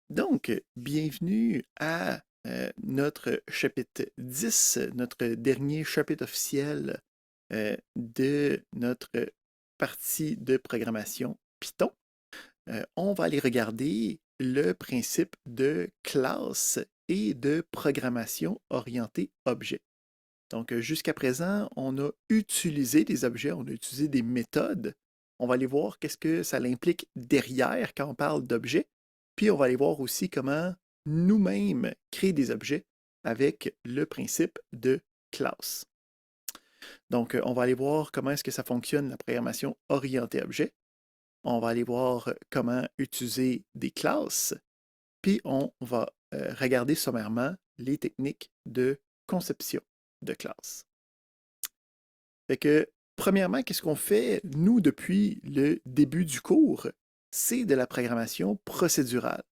Donc, bienvenue à notre chapitre 10, notre dernier chapitre officiel de notre partie de programmation Python. On va aller regarder le principe de classe et de programmation orientée objet. Donc, jusqu'à présent, on a utilisé des objets, on a utilisé des méthodes. On va aller voir qu'est-ce que ça implique derrière quand on parle d'objets. Puis, on va aller voir aussi comment nous-mêmes créer des objets avec le principe de classe. Donc, on va aller voir comment est-ce que ça fonctionne la programmation orientée objet. On va aller voir comment utiliser des classes. Puis, on va regarder sommairement les techniques de conception de classes. Fait que, premièrement, qu'est-ce qu'on fait, nous, depuis le début du cours? C'est de la programmation procédurale.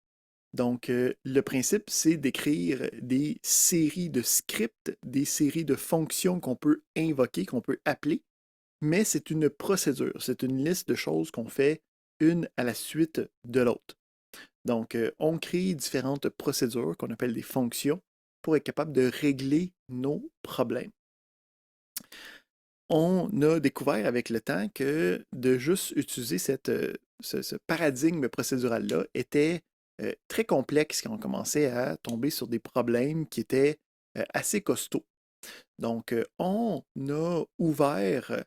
Donc, le principe, c'est d'écrire des séries de scripts, des séries de fonctions qu'on peut invoquer, qu'on peut appeler, mais c'est une procédure, c'est une liste de choses qu'on fait une à la suite de l'autre. Donc, on crée différentes procédures qu'on appelle des fonctions pour être capable de régler nos problèmes. On a découvert avec le temps que de juste utiliser ce paradigme procédural-là était très complexe quand on commençait à tomber sur des problèmes qui étaient assez costauds. Donc, on a ouvert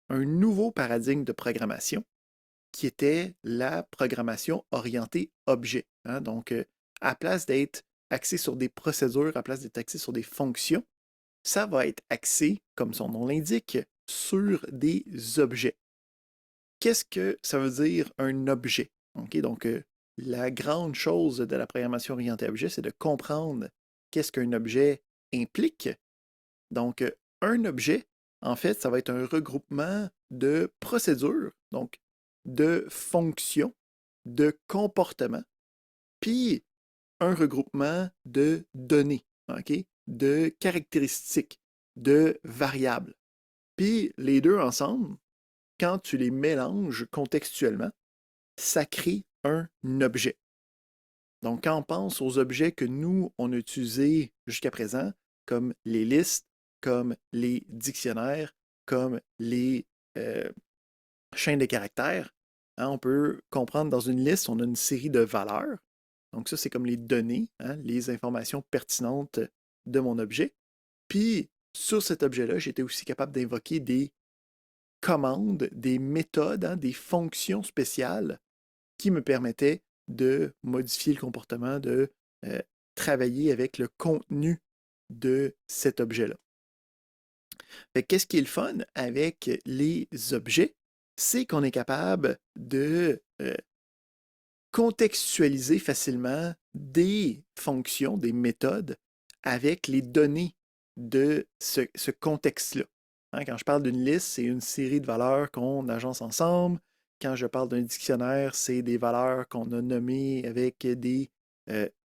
un nouveau paradigme de programmation qui était la programmation orientée objet. Hein. Donc, à place d'être axé sur des procédures, à place d'être axé sur des fonctions, ça va être axé, comme son nom l'indique, sur des objets. Qu'est-ce que ça veut dire un objet? Okay, donc, la grande chose de la programmation orientée objet, c'est de comprendre qu'est-ce qu'un objet implique. Donc, un objet, en fait, ça va être un regroupement de procédures, donc de fonctions, de comportements, puis un regroupement de données, okay, de caractéristiques, de variables. Puis les deux ensemble, quand tu les mélanges contextuellement, ça crée un objet. Donc, quand on pense aux objets que nous, on a utilisés jusqu'à présent, comme les listes, comme les dictionnaires, comme les euh, chaînes de caractères, hein, on peut comprendre dans une liste, on a une série de valeurs. Donc, ça, c'est comme les données, hein, les informations pertinentes de mon objet. Puis, sur cet objet-là, j'étais aussi capable d'invoquer des commandes, des méthodes, hein, des fonctions spéciales qui me permettaient de modifier le comportement, de euh, travailler avec le contenu de cet objet-là. Qu'est-ce qui est le fun avec les objets? C'est qu'on est capable de contextualiser facilement des fonctions, des méthodes avec les données de ce contexte-là. Hein, quand je parle d'une liste, c'est une série de valeurs qu'on agence ensemble. Quand je parle d'un dictionnaire, c'est des valeurs qu'on a nommées avec des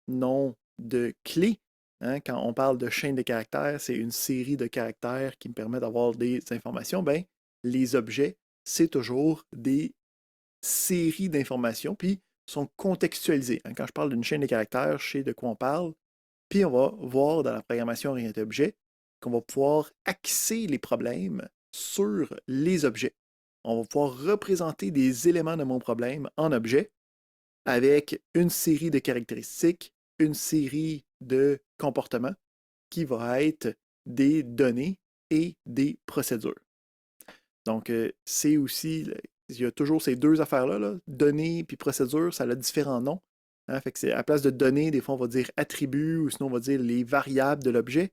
noms de clés. Hein, quand on parle de chaîne de caractères, c'est une série de caractères qui me permet d'avoir des informations. Ben, les objets, c'est toujours des séries d'informations, puis sont contextualisées. Hein. Quand je parle d'une chaîne de caractères, je sais de quoi on parle. Puis on va voir dans la programmation orientée objet qu'on va pouvoir axer les problèmes sur les objets. On va pouvoir représenter des éléments de mon problème en objet avec une série de caractéristiques, une série de comportements qui va être des données et des procédures. Donc, c'est aussi, il y a toujours ces deux affaires-là, là, données puis procédures, ça a différents noms. Hein, fait que c'est à la place de données, des fois on va dire attributs ou sinon on va dire les variables de l'objet.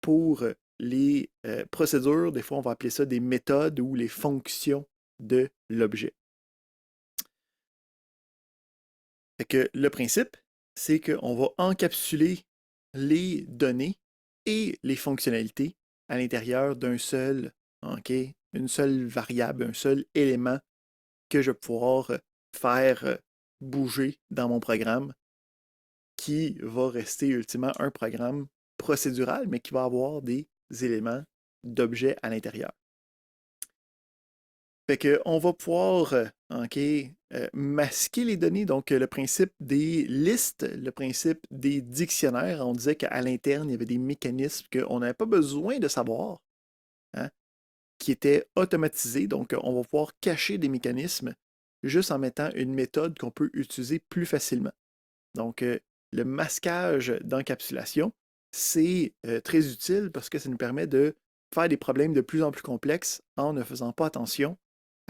Pour les procédures, des fois on va appeler ça des méthodes ou les fonctions de l'objet. Fait que le principe, c'est qu'on va encapsuler les données et les fonctionnalités à l'intérieur d'un seul, OK, une seule variable, un seul élément que je vais pouvoir faire bouger dans mon programme qui va rester ultimement un programme procédural, mais qui va avoir des éléments d'objets à l'intérieur. Fait que on va pouvoir masquer les données, donc le principe des listes, le principe des dictionnaires. On disait qu'à l'interne, il y avait des mécanismes qu'on n'avait pas besoin de savoir, hein, qui étaient automatisés. Donc, on va pouvoir cacher des mécanismes juste en mettant une méthode qu'on peut utiliser plus facilement. Donc, le masquage d'encapsulation, c'est très utile parce que ça nous permet de faire des problèmes de plus en plus complexes en ne faisant pas attention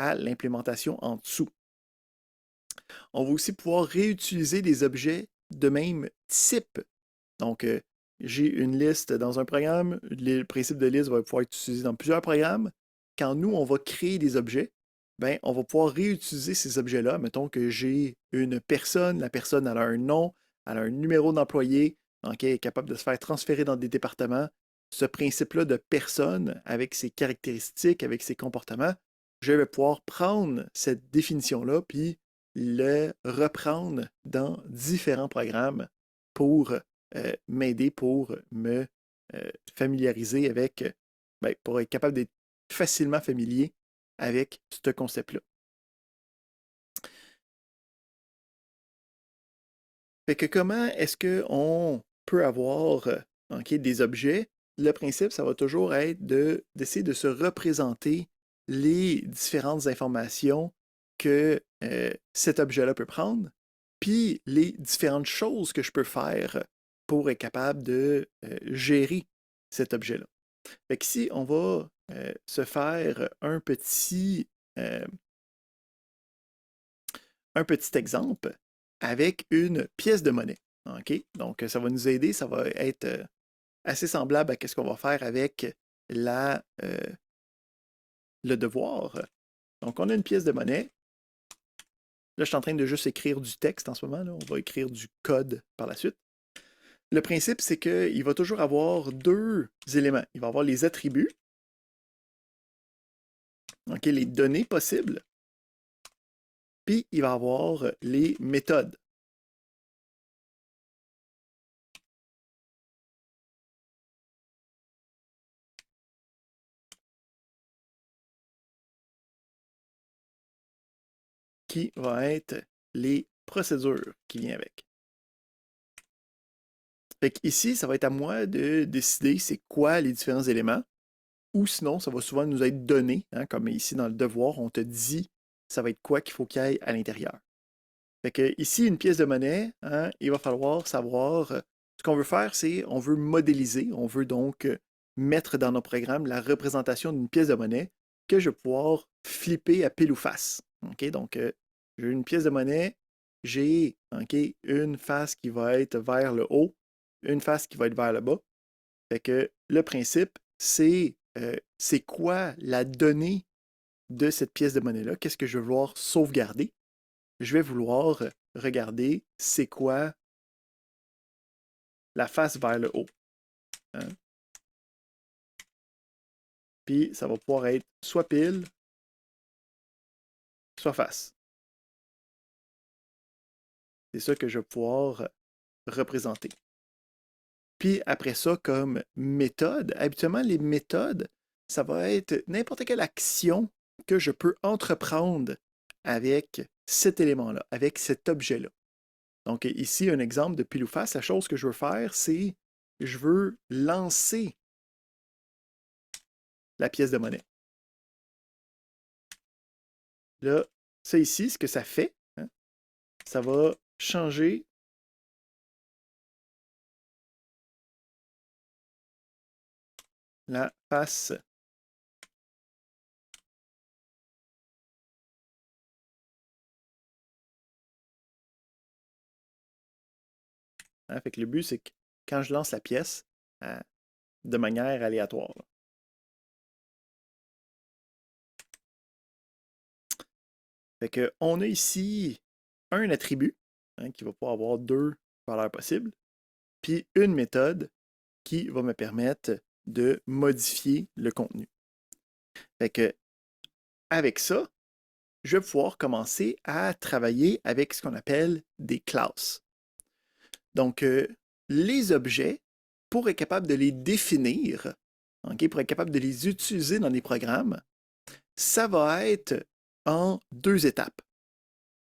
à l'implémentation en dessous. On va aussi pouvoir réutiliser des objets de même type. Donc, j'ai une liste dans un programme, le principe de liste va pouvoir être utilisé dans plusieurs programmes. Quand nous, on va créer des objets, ben, on va pouvoir réutiliser ces objets-là. Mettons que j'ai une personne, la personne elle a un nom, elle a un numéro d'employé, elle est capable de se faire transférer dans des départements. Ce principe-là de personne, avec ses caractéristiques, avec ses comportements, je vais pouvoir prendre cette définition-là, puis le reprendre dans différents programmes pour m'aider, pour me familiariser avec, ben, pour être capable d'être facilement familier avec ce concept-là. Fait que comment est-ce qu'on peut avoir des objets? Le principe, ça va toujours être d'essayer de se représenter les différentes informations que cet objet-là peut prendre, puis les différentes choses que je peux faire pour être capable de gérer cet objet-là. Fait que si on va se faire euh, un petit exemple avec une pièce de monnaie. OK? Donc, ça va nous aider, ça va être assez semblable à ce qu'on va faire avec le devoir. Donc, on a une pièce de monnaie. Là, je suis en train de juste écrire du texte en ce moment. Là. On va écrire du code par la suite. Le principe, c'est qu'il va toujours avoir deux éléments. Il va avoir les attributs, okay, les données possibles, puis il va avoir les méthodes. Qui vont être les procédures qui viennent avec. Fait ici, ça va être à moi de décider c'est quoi les différents éléments, ou sinon, ça va souvent nous être donné, hein, comme ici dans le devoir, on te dit ça va être quoi qu'il faut qu'il y ait à l'intérieur. Fait que ici, une pièce de monnaie, hein, il va falloir savoir, ce qu'on veut faire, c'est on veut modéliser, on veut donc mettre dans nos programmes la représentation d'une pièce de monnaie que je vais pouvoir flipper à pile ou face. Okay? Donc, j'ai une pièce de monnaie, j'ai une face qui va être vers le haut, une face qui va être vers le bas. Fait que le principe, c'est quoi la donnée de cette pièce de monnaie-là? Qu'est-ce que je vais vouloir sauvegarder? Je vais vouloir regarder c'est quoi la face vers le haut. Hein? Puis ça va pouvoir être soit pile, soit face. C'est ça que je vais pouvoir représenter. Puis après ça, comme méthode, habituellement, les méthodes, ça va être n'importe quelle action que je peux entreprendre avec cet élément-là, avec cet objet-là. Donc ici, un exemple de pile ou face, la chose que je veux faire, c'est je veux lancer la pièce de monnaie. Là, ça ici, ce que ça fait, hein, ça va changer la face. Hein. Fait que le but, c'est que quand je lance la pièce, de manière aléatoire. Là. Fait que on a ici un attribut hein, qui va pouvoir avoir deux valeurs possibles, puis une méthode qui va me permettre de modifier le contenu. Fait que avec ça, je vais pouvoir commencer à travailler avec ce qu'on appelle des classes. Donc, les objets, pour être capable de les définir, pour être capable de les utiliser dans des programmes, ça va être en 2 étapes.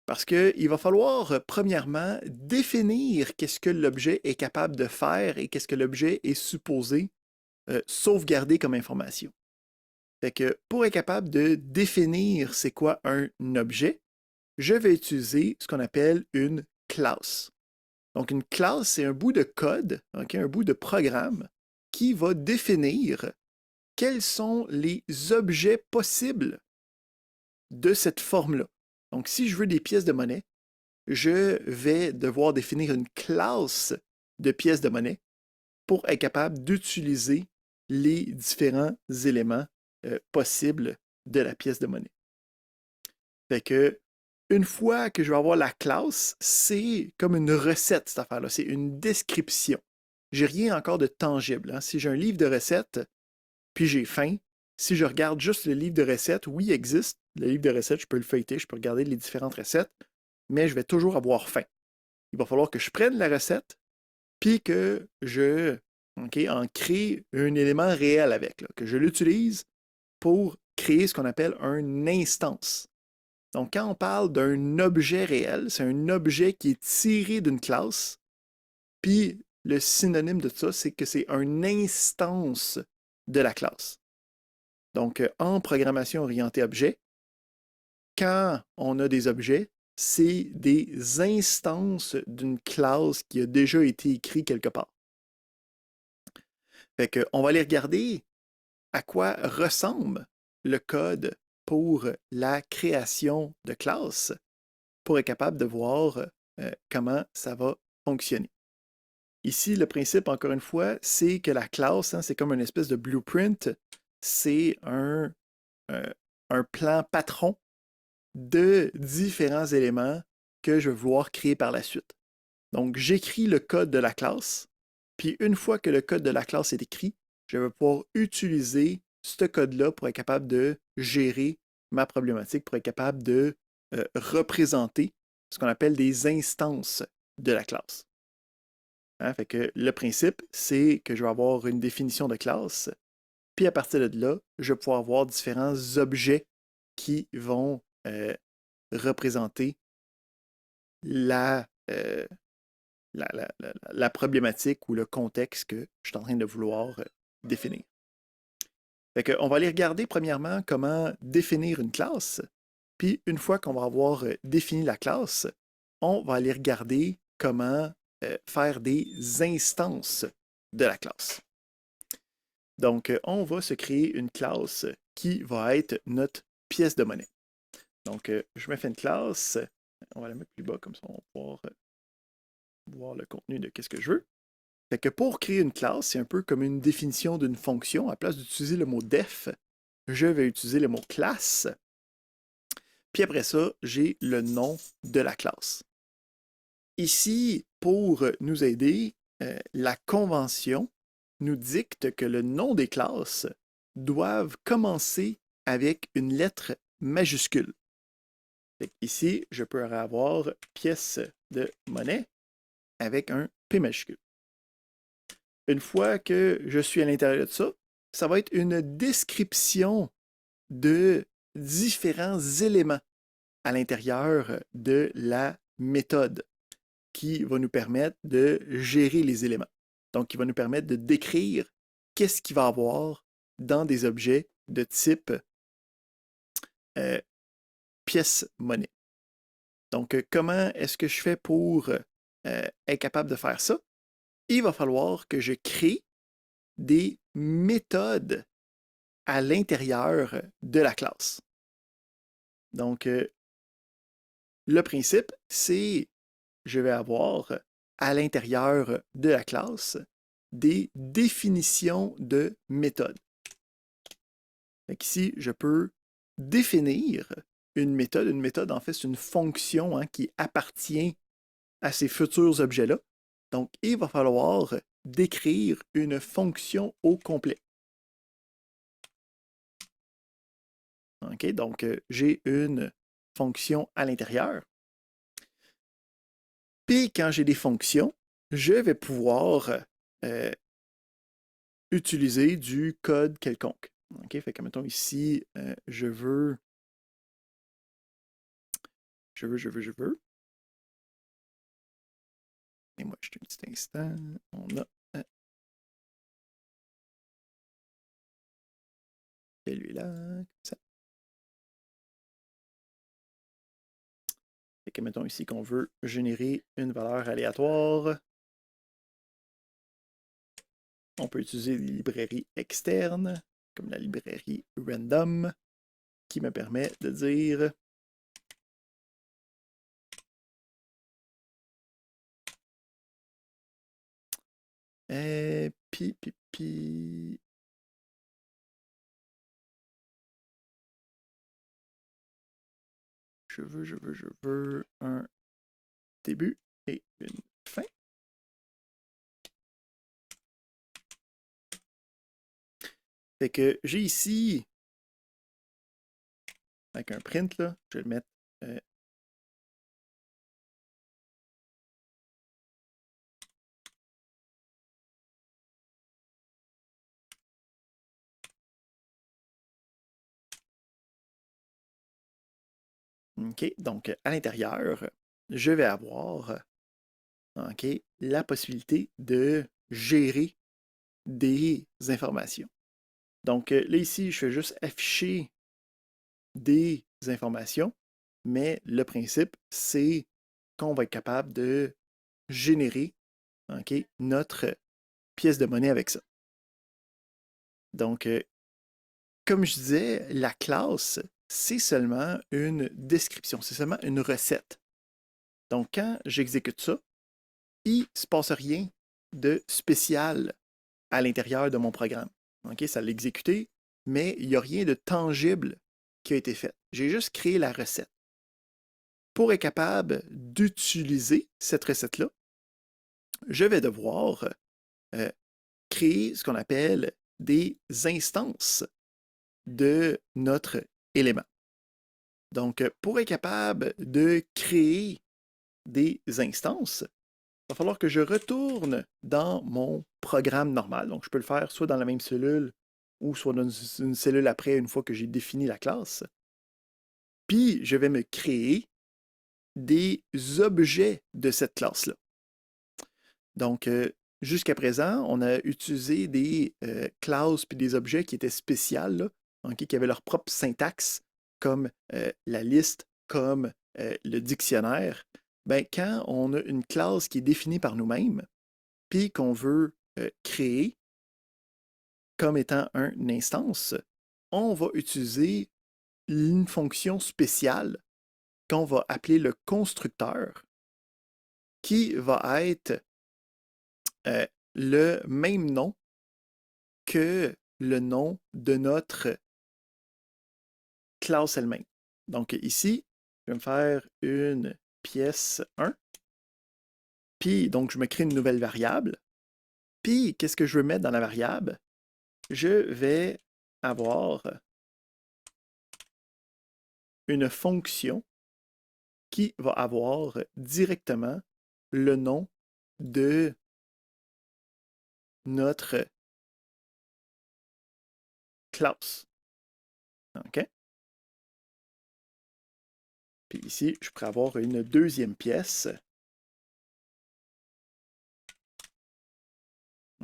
Parce qu'il va falloir, premièrement, définir qu'est-ce que l'objet est capable de faire et qu'est-ce que l'objet est supposé sauvegarder comme information. Fait que pour être capable de définir c'est quoi un objet, je vais utiliser ce qu'on appelle une classe. Donc, une classe, c'est un bout de code, okay, un bout de programme qui va définir quels sont les objets possibles de cette forme-là. Donc, si je veux des pièces de monnaie, je vais devoir définir une classe de pièces de monnaie pour être capable d'utiliser les différents éléments possibles de la pièce de monnaie. Fait que, une fois que je vais avoir la classe, c'est comme une recette, cette affaire-là. C'est une description. J'ai rien encore de tangible. Hein. Si j'ai un livre de recettes, puis j'ai faim, si je regarde juste le livre de recettes, oui, il existe. Le livre de recettes, je peux le feuilleter, je peux regarder les différentes recettes, mais je vais toujours avoir faim. Il va falloir que je prenne la recette, puis que je en crée un élément réel avec, là, que je l'utilise pour créer ce qu'on appelle une instance. Donc, quand on parle d'un objet réel, c'est un objet qui est tiré d'une classe, puis le synonyme de ça, c'est que c'est une instance de la classe. Donc, en programmation orientée objet, quand on a des objets, c'est des instances d'une classe qui a déjà été écrite quelque part. Fait qu'on va aller regarder à quoi ressemble le code pour la création de classes pour être capable de voir comment ça va fonctionner. Ici, le principe, encore une fois, c'est que la classe, hein, c'est comme une espèce de blueprint, c'est un plan patron de différents éléments que je vais vouloir créer par la suite. Donc, j'écris le code de la classe, puis une fois que le code de la classe est écrit, je vais pouvoir utiliser ce code-là pour être capable de gérer ma problématique, pour être capable de représenter ce qu'on appelle des instances de la classe. Hein, fait que le principe, c'est que je vais avoir une définition de classe, puis à partir de là, je vais pouvoir avoir différents objets qui vont représenter la, la problématique ou le contexte que je suis en train de vouloir définir. Fait que, on va aller regarder premièrement comment définir une classe. Puis une fois qu'on va avoir défini la classe, on va aller regarder comment faire des instances de la classe. Donc, on va se créer une classe qui va être notre pièce de monnaie. Donc, je me fais une classe. On va la mettre plus bas, comme ça on va pouvoir voir le contenu de qu'est-ce que je veux. Fait que pour créer une classe, c'est un peu comme une définition d'une fonction. À la place d'utiliser le mot def, je vais utiliser le mot classe. Puis après ça, j'ai le nom de la classe. Ici, pour nous aider, la convention nous dicte que le nom des classes doivent commencer avec une lettre majuscule. Ici, je peux avoir pièce de monnaie avec un P majuscule. Une fois que je suis à l'intérieur de ça, ça va être une description de différents éléments à l'intérieur de la méthode qui va nous permettre de gérer les éléments. Donc, qui va nous permettre de décrire qu'est-ce qu'il va y avoir dans des objets de type pièce monnaie. Donc, comment est-ce que je fais pour être capable de faire ça? Il va falloir que je crée des méthodes à l'intérieur de la classe. Donc, le principe, c'est je vais avoir à l'intérieur de la classe des définitions de méthodes. Ici, je peux définir une méthode. Une méthode, en fait, c'est une fonction qui appartient à ces futurs objets-là. Donc, il va falloir décrire une fonction au complet. OK? Donc, j'ai une fonction à l'intérieur. Puis, quand j'ai des fonctions, je vais pouvoir utiliser du code quelconque. OK, fait que mettons ici, je veux. Et moi, juste un petit instant. On a celui-là, comme ça. Fait que mettons ici qu'on veut générer une valeur aléatoire. On peut utiliser des librairies externes, comme la librairie random, qui me permet de dire pi. Je veux un début et une fin. Fait que j'ai ici, avec un print, là, je vais le mettre OK, donc à l'intérieur, je vais avoir OK, la possibilité de gérer des informations. Donc là, ici, je fais juste afficher des informations, mais le principe, c'est qu'on va être capable de générer OK, notre pièce de monnaie avec ça. Donc, comme je disais, la classe, c'est seulement une description, c'est seulement une recette. Donc, quand j'exécute ça, il ne se passe rien de spécial à l'intérieur de mon programme. OK, ça l'a exécuté, mais il n'y a rien de tangible qui a été fait. J'ai juste créé la recette. Pour être capable d'utiliser cette recette-là, je vais devoir euh, créer ce qu'on appelle des instances de notre élément. Donc, pour être capable de créer des instances, il va falloir que je retourne dans mon programme normal. Donc, je peux le faire soit dans la même cellule ou soit dans une cellule après, une fois que j'ai défini la classe. Puis, je vais me créer des objets de cette classe-là. Donc, jusqu'à présent, on a utilisé des classes puis des objets qui étaient spéciales, là, okay, qui avaient leur propre syntaxe, comme la liste, comme le dictionnaire. Ben, quand on a une classe qui est définie par nous-mêmes, puis qu'on veut créer comme étant une instance, on va utiliser une fonction spéciale qu'on va appeler le constructeur, qui va être le même nom que le nom de notre classe elle-même. Donc ici, je vais me faire une pièce 1, puis donc je me crée une nouvelle variable. Puis qu'est-ce que je veux mettre dans la variable? Je vais avoir une fonction qui va avoir directement le nom de notre classe. OK? Puis ici, je pourrais avoir une deuxième pièce,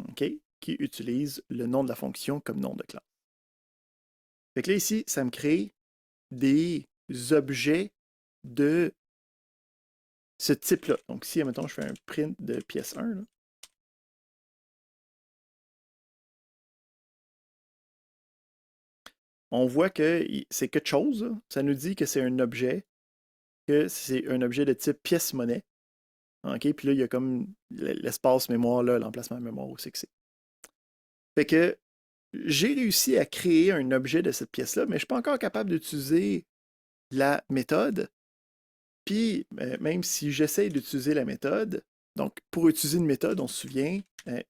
OK, qui utilise le nom de la fonction comme nom de classe. Fait que là, ici, ça me crée des objets de ce type-là. Donc, si, admettons, je fais un print de pièce 1, là, on voit que c'est quelque chose. Là. Ça nous dit que c'est un objet, que c'est un objet de type pièce-monnaie. OK? Puis là, il y a comme l'espace mémoire, là, l'emplacement mémoire, où c'est que c'est. Fait que j'ai réussi à créer un objet de cette pièce-là, mais je ne suis pas encore capable d'utiliser la méthode. Puis, même si j'essaie d'utiliser la méthode, donc pour utiliser une méthode, on se souvient,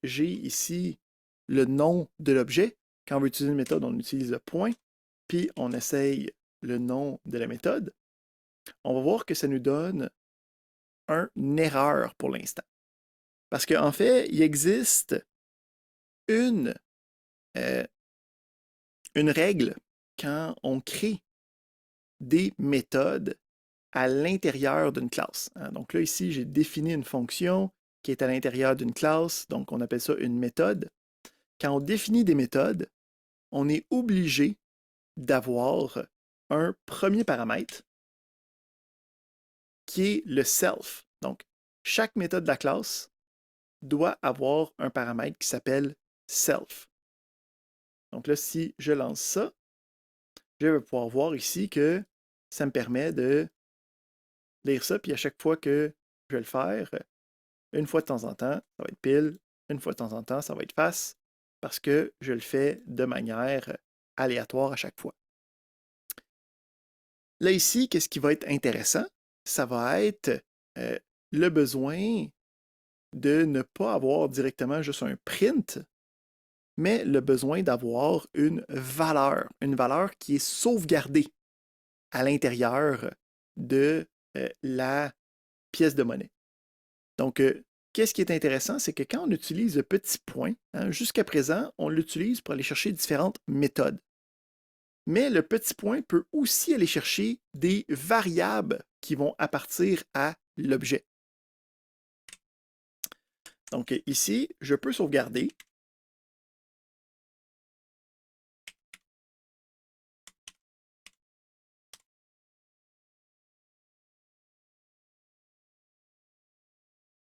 j'ai ici le nom de l'objet. Quand on veut utiliser une méthode, on utilise le point, puis on essaye le nom de la méthode. On va voir que ça nous donne une erreur pour l'instant. Parce qu'en fait, il existe une, euh, une règle quand on crée des méthodes à l'intérieur d'une classe. Donc là, ici, j'ai défini une fonction qui est à l'intérieur d'une classe, donc on appelle ça une méthode. Quand on définit des méthodes, on est obligé d'avoir un premier paramètre qui est le self. Donc, chaque méthode de la classe doit avoir un paramètre qui s'appelle self. Donc là, si je lance ça, je vais pouvoir voir ici que ça me permet de lire ça, puis à chaque fois que je vais le faire, une fois de temps en temps, ça va être pile, une fois de temps en temps, ça va être face, parce que je le fais de manière aléatoire à chaque fois. Là, ici, qu'est-ce qui va être intéressant? Ça va être le besoin de ne pas avoir directement juste un print, mais le besoin d'avoir une valeur qui est sauvegardée à l'intérieur de la pièce de monnaie. Donc, qu'est-ce qui est intéressant, c'est que quand on utilise le petit point, jusqu'à présent, on l'utilise pour aller chercher différentes méthodes. Mais le petit point peut aussi aller chercher des variables qui vont appartir à l'objet. Donc ici, je peux sauvegarder.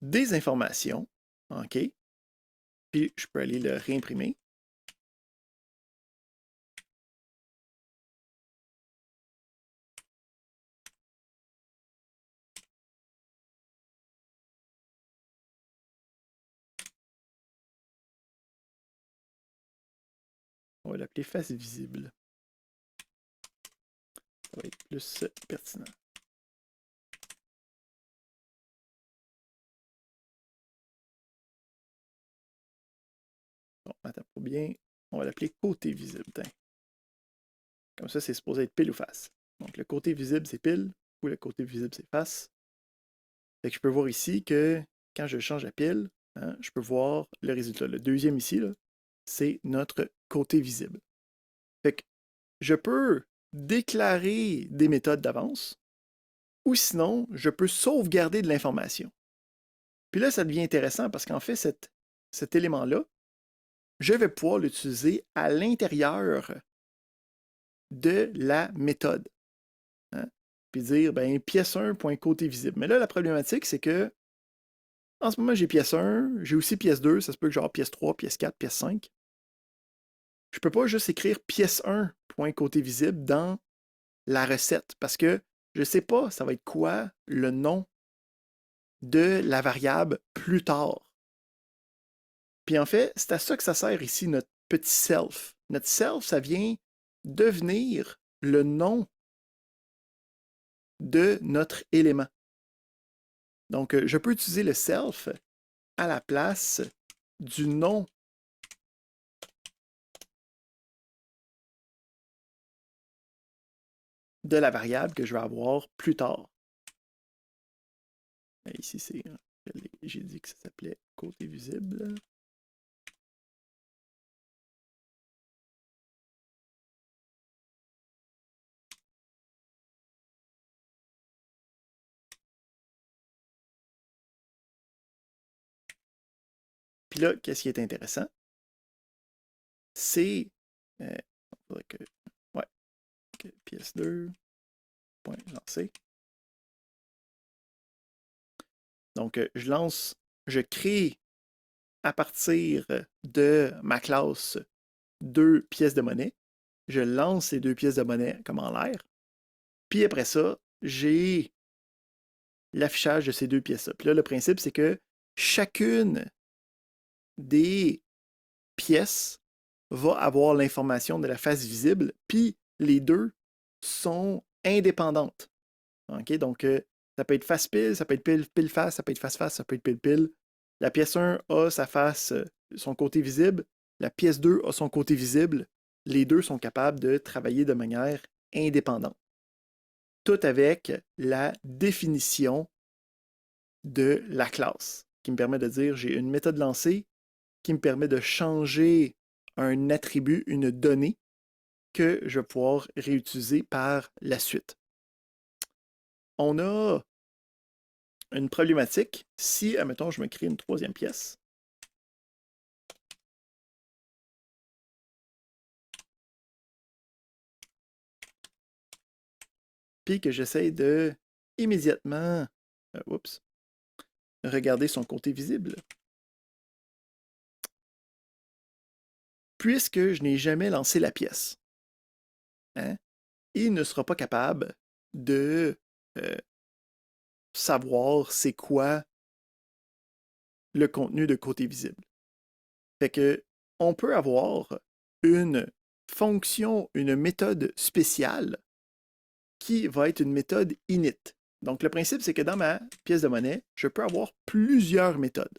Des informations, OK? Puis je peux aller le réimprimer. On va l'appeler face visible. Ça va être plus pertinent. Bon, attends pas bien. On va l'appeler côté visible. Tiens. Comme ça, c'est supposé être pile ou face. Donc le côté visible, c'est pile, ou le côté visible, c'est face. Fait que je peux voir ici que quand je change à pile, je peux voir le résultat. Le deuxième ici, c'est notre côté visible. Fait que je peux déclarer des méthodes d'avance, ou sinon, je peux sauvegarder de l'information. Puis là, ça devient intéressant parce qu'en fait, cet élément-là, je vais pouvoir l'utiliser à l'intérieur de la méthode. Puis dire, ben, pièce 1.côté visible. Mais là, la problématique, c'est que en ce moment, j'ai pièce 1, j'ai aussi pièce 2, ça se peut que j'ai pièce 3, pièce 4, pièce 5. Je ne peux pas juste écrire pièce 1.côté visible dans la recette parce que je ne sais pas ça va être quoi le nom de la variable plus tard. Puis en fait, c'est à ça que ça sert ici, notre petit self. Notre self, ça vient devenir le nom de notre élément. Donc, je peux utiliser le self à la place du nom de la variable que je vais avoir plus tard. Ici, c'est j'ai dit que ça s'appelait côté visible. Puis là, qu'est-ce qui est intéressant? C'est faudrait que, ouais, que pièce 2, point lancé. Donc, je crée à partir de ma classe 2 pièces de monnaie. Je lance ces 2 pièces de monnaie comme en l'air. Puis après ça, j'ai l'affichage de ces 2 pièces-là. Puis là, le principe, c'est que chacune des pièces va avoir l'information de la face visible, puis les deux sont indépendantes. OK? Donc, ça peut être face-pile, ça peut être pile-face, ça peut être face-face, ça peut être pile-pile. La pièce 1 a sa face, son côté visible. La pièce 2 a son côté visible. Les deux sont capables de travailler de manière indépendante. Tout avec la définition de la classe, qui me permet de dire j'ai une méthode lancée qui me permet de changer un attribut, une donnée, que je vais pouvoir réutiliser par la suite. On a une problématique si, admettons, je me crée une troisième pièce. Puis que j'essaie de immédiatement regarder son côté visible. Puisque je n'ai jamais lancé la pièce, hein, il ne sera pas capable de savoir c'est quoi le contenu de côté visible. Fait que on peut avoir une fonction, une méthode spéciale qui va être une méthode init. Donc, le principe, c'est que dans ma pièce de monnaie, je peux avoir plusieurs méthodes.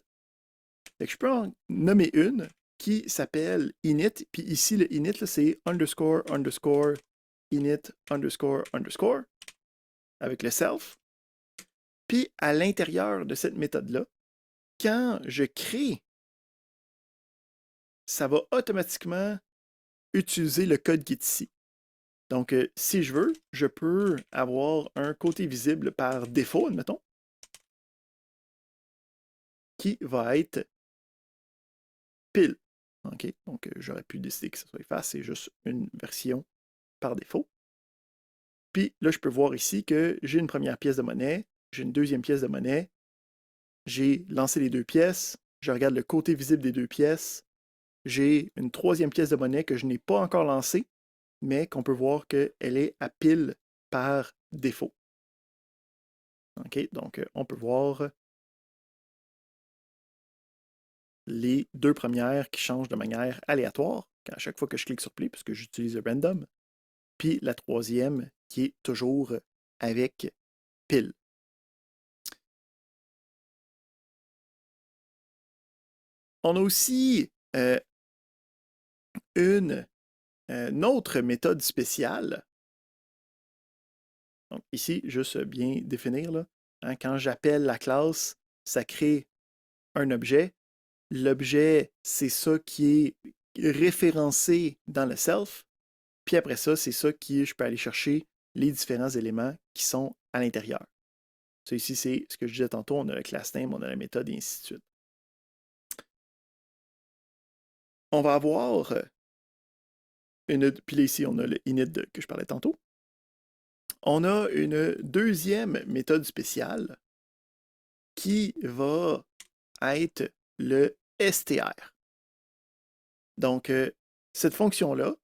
Fait que je peux en nommer une qui s'appelle init, puis ici, le init, c'est underscore, underscore, init, underscore, underscore, avec le self. Puis, à l'intérieur de cette méthode-là, quand je crée, ça va automatiquement utiliser le code qui est ici. Donc, si je veux, je peux avoir un côté visible par défaut, admettons, qui va être pile. OK? Donc, j'aurais pu décider que ce soit efface, c'est juste une version par défaut. Puis là, je peux voir ici que j'ai une première pièce de monnaie, j'ai une deuxième pièce de monnaie, j'ai lancé les deux pièces, je regarde le côté visible des deux pièces, j'ai une troisième pièce de monnaie que je n'ai pas encore lancée, mais qu'on peut voir qu'elle est à pile par défaut. OK? Donc, on peut voir les deux premières qui changent de manière aléatoire à chaque fois que je clique sur Play, puisque j'utilise le random. Puis la troisième qui est toujours avec pile. On a aussi une autre méthode spéciale. Donc ici, juste bien définir, là, hein, quand j'appelle la classe, ça crée un objet. L'objet, c'est ça qui est référencé dans le self. Puis après ça, c'est ça qui, je peux aller chercher les différents éléments qui sont à l'intérieur. Ça ici, c'est ce que je disais tantôt, on a le class name, on a la méthode et ainsi de suite. On va avoir puis là, ici, on a le init que je parlais tantôt. On a une deuxième méthode spéciale qui va être le str. Donc, cette fonction-là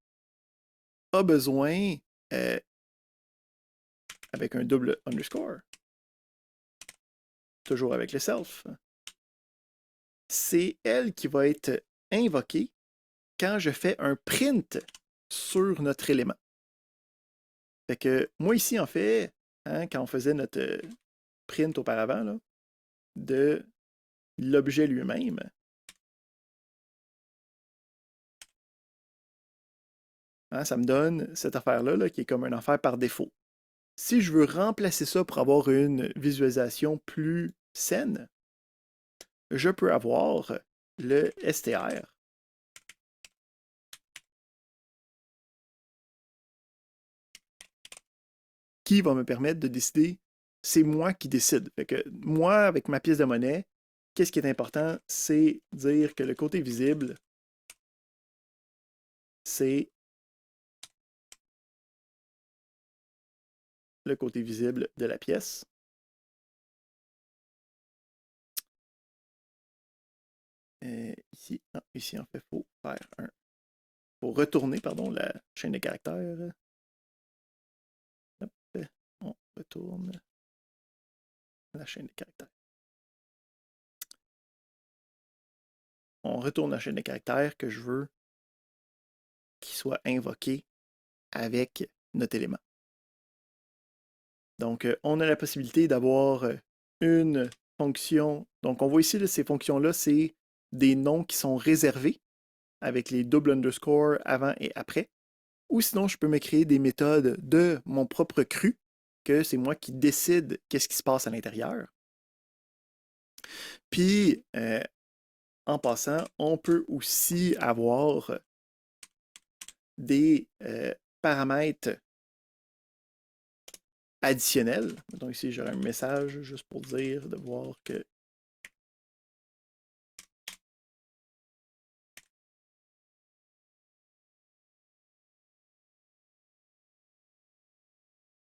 a besoin, avec un double underscore, toujours avec le self, c'est elle qui va être invoquée quand je fais un print sur notre élément. Fait que moi ici, en fait, hein, quand on faisait notre print auparavant là, de l'objet lui-même, hein, ça me donne cette affaire-là là, qui est comme une affaire par défaut. Si je veux remplacer ça pour avoir une visualisation plus saine, je peux avoir le str qui va me permettre de décider, c'est moi qui décide. Fait que moi, avec ma pièce de monnaie, qu'est-ce qui est important? C'est dire que le côté visible, c'est le côté visible de la pièce. Ici, non, ici, en fait, il faut faire un. Faut retourner, pardon, la chaîne de caractères. Hop, on retourne la chaîne de caractères. On retourne la chaîne de caractères que je veux qu'il soit invoqué avec notre élément. Donc, on a la possibilité d'avoir une fonction. Donc, on voit ici, là, ces fonctions-là, c'est des noms qui sont réservés avec les double underscore avant et après. Ou sinon, je peux me créer des méthodes de mon propre cru, que c'est moi qui décide qu'est-ce qui se passe à l'intérieur. Puis, en passant, on peut aussi avoir des paramètres additionnels. Donc ici, j'aurai un message juste pour dire de voir que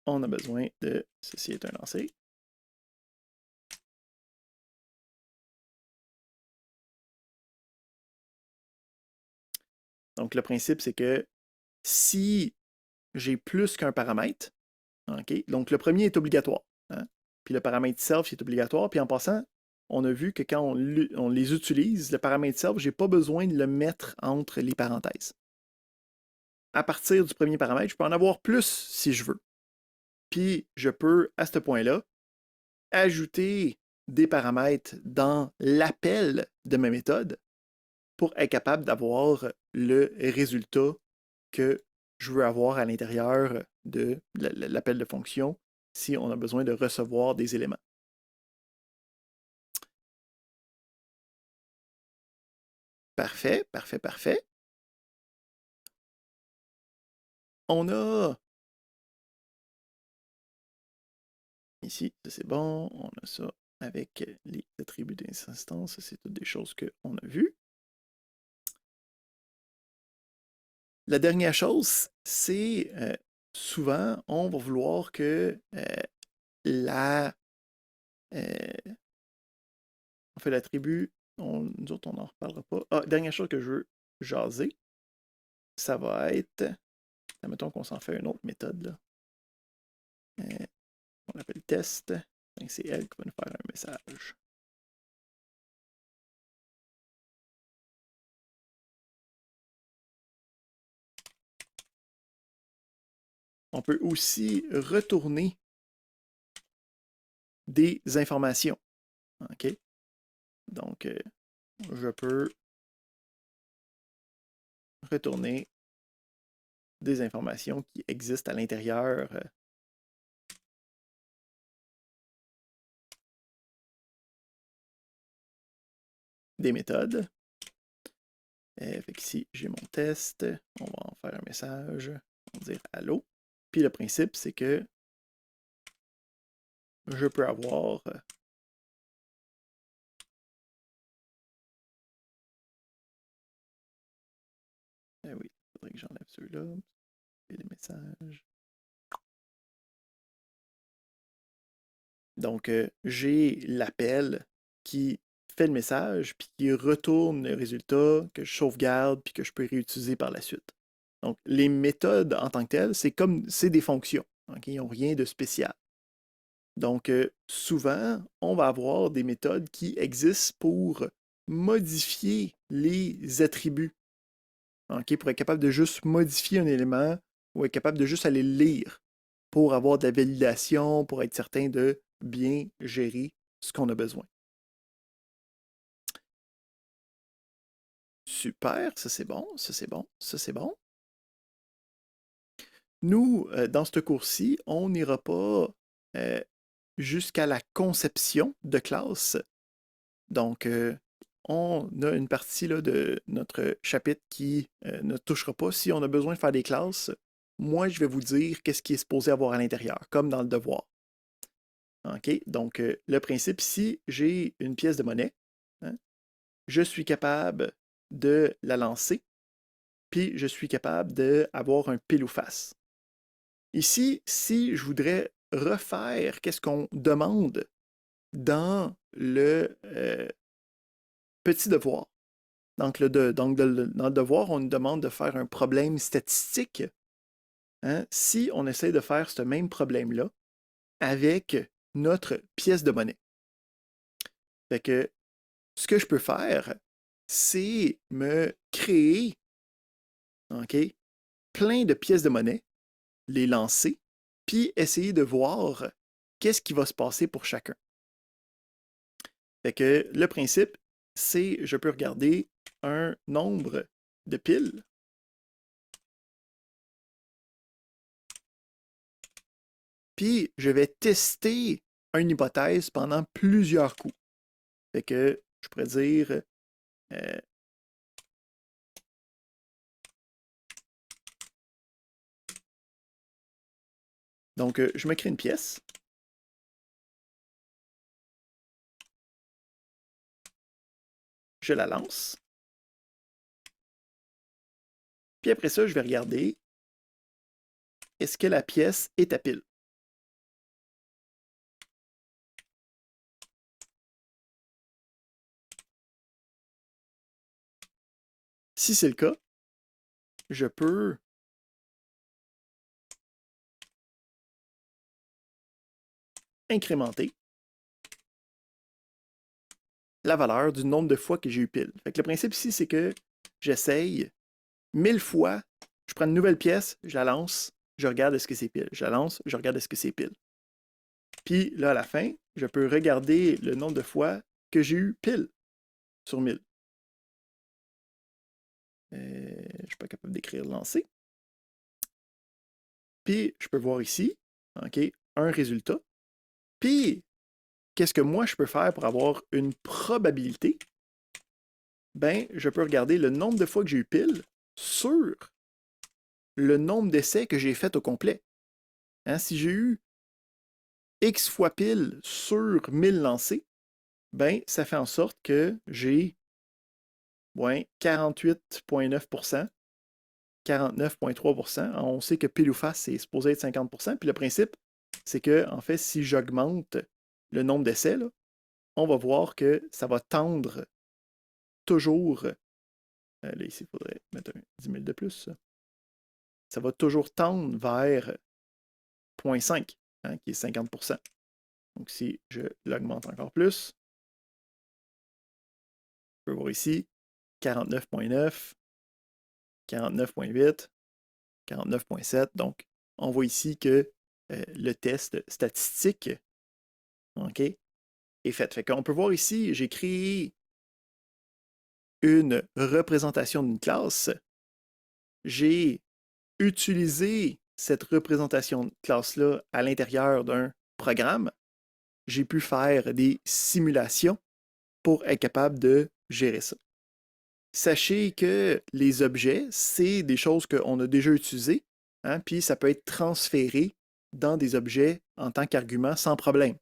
on a besoin de ceci est un lancé. Donc le principe, c'est que si j'ai plus qu'un paramètre, OK, donc le premier est obligatoire. Hein? Puis le paramètre self est obligatoire. Puis en passant, on a vu que quand on les utilise, le paramètre self, je n'ai pas besoin de le mettre entre les parenthèses. À partir du premier paramètre, je peux en avoir plus si je veux. Puis je peux, à ce point-là, ajouter des paramètres dans l'appel de ma méthode pour être capable d'avoir le résultat que je veux avoir à l'intérieur de l'appel de fonction si on a besoin de recevoir des éléments. Parfait, parfait, parfait. On a ici, ça c'est bon, on a ça avec les attributs d'instance, c'est toutes des choses qu'on a vues. La dernière chose, c'est souvent, on va vouloir que en fait, l'attribut, nous autres, on n'en reparlera pas. Ah, dernière chose que je veux jaser, ça va être, admettons qu'on s'en fait une autre méthode, là. On appelle test. C'est elle qui va nous faire un message. On peut aussi retourner des informations. OK? Donc, je peux retourner des informations qui existent à l'intérieur des méthodes. Fait qu'ici, j'ai mon test. On va en faire un message. On va dire allô. Puis le principe, c'est que je peux avoir oui, il faudrait que j'enlève ceux-là. Et les messages. Donc, j'ai l'appel qui fait le message, puis qui retourne le résultat que je sauvegarde, puis que je peux réutiliser par la suite. Donc, les méthodes en tant que telles, c'est des fonctions. Okay? Ils n'ont rien de spécial. Donc, souvent, on va avoir des méthodes qui existent pour modifier les attributs. Okay? Pour être capable de juste modifier un élément ou être capable de juste aller le lire pour avoir de la validation, pour être certain de bien gérer ce qu'on a besoin. Super, ça c'est bon, ça c'est bon, ça c'est bon. Nous, dans ce cours-ci, on n'ira pas jusqu'à la conception de classe. Donc, on a une partie là, de notre chapitre qui ne touchera pas. Si on a besoin de faire des classes, moi, je vais vous dire qu'est-ce qui est supposé avoir à l'intérieur, comme dans le devoir. OK? Donc, le principe ici, j'ai une pièce de monnaie. Hein? Je suis capable de la lancer, puis je suis capable d'avoir un pile ou face. Ici, si je voudrais refaire qu'est-ce qu'on demande dans le petit devoir. Donc, dans le devoir, on nous demande de faire un problème statistique. Hein? Si on essaie de faire ce même problème-là avec notre pièce de monnaie. Fait que ce que je peux faire, c'est me créer okay, plein de pièces de monnaie, les lancer, puis essayer de voir qu'est-ce qui va se passer pour chacun. Fait que le principe, c'est je peux regarder un nombre de piles. Puis je vais tester une hypothèse pendant plusieurs coups. Fait que je pourrais dire Donc, je me crée une pièce. Je la lance. Puis après ça, je vais regarder, est-ce que la pièce est à pile? Si c'est le cas, je peux incrémenter la valeur du nombre de fois que j'ai eu pile. Fait que le principe ici, c'est que j'essaye 1000 fois, je prends une nouvelle pièce, je la lance, je regarde est-ce que c'est pile. Je la lance, je regarde est-ce que c'est pile. Puis là, à la fin, je peux regarder le nombre de fois que j'ai eu pile sur 1000. Je ne suis pas capable d'écrire lancer. Puis, je peux voir ici, OK, un résultat. Puis, qu'est-ce que moi, je peux faire pour avoir une probabilité? Ben, je peux regarder le nombre de fois que j'ai eu pile sur le nombre d'essais que j'ai fait au complet. Hein, si j'ai eu X fois pile sur 1000 lancés, ben, ça fait en sorte que j'ai 48,9%, 49,3%. On sait que pile ou face, c'est supposé être 50%. Puis le principe, c'est que, en fait, si j'augmente le nombre d'essais, on va voir que ça va tendre toujours. Là, ici, il faudrait mettre un 10 000 de plus. Ça va toujours tendre vers 0,5, hein, qui est 50%. Donc, si je l'augmente encore plus, on peut voir ici 49,9, 49,8, 49,7. Donc, on voit ici que le test statistique, OK, est fait. Fait qu'on peut voir ici, j'ai créé une représentation d'une classe. J'ai utilisé cette représentation de classe-là à l'intérieur d'un programme. J'ai pu faire des simulations pour être capable de gérer ça. Sachez que les objets, c'est des choses qu'on a déjà utilisées, hein, puis ça peut être transféré dans des objets en tant qu'argument sans problème.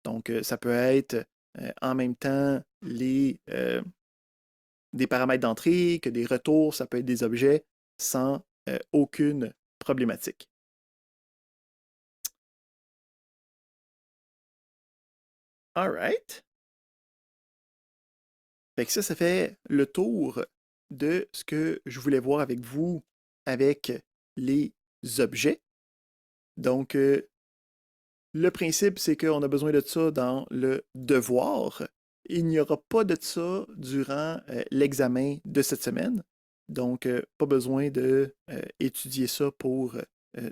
Donc, ça peut être en même temps des paramètres d'entrée que des retours, ça peut être des objets sans aucune problématique. All right. Fait que ça fait le tour de ce que je voulais voir avec vous avec les objets. Donc, le principe, c'est qu'on a besoin de ça dans le devoir. Il n'y aura pas de ça durant l'examen de cette semaine. Donc, pas besoin d'étudier ça pour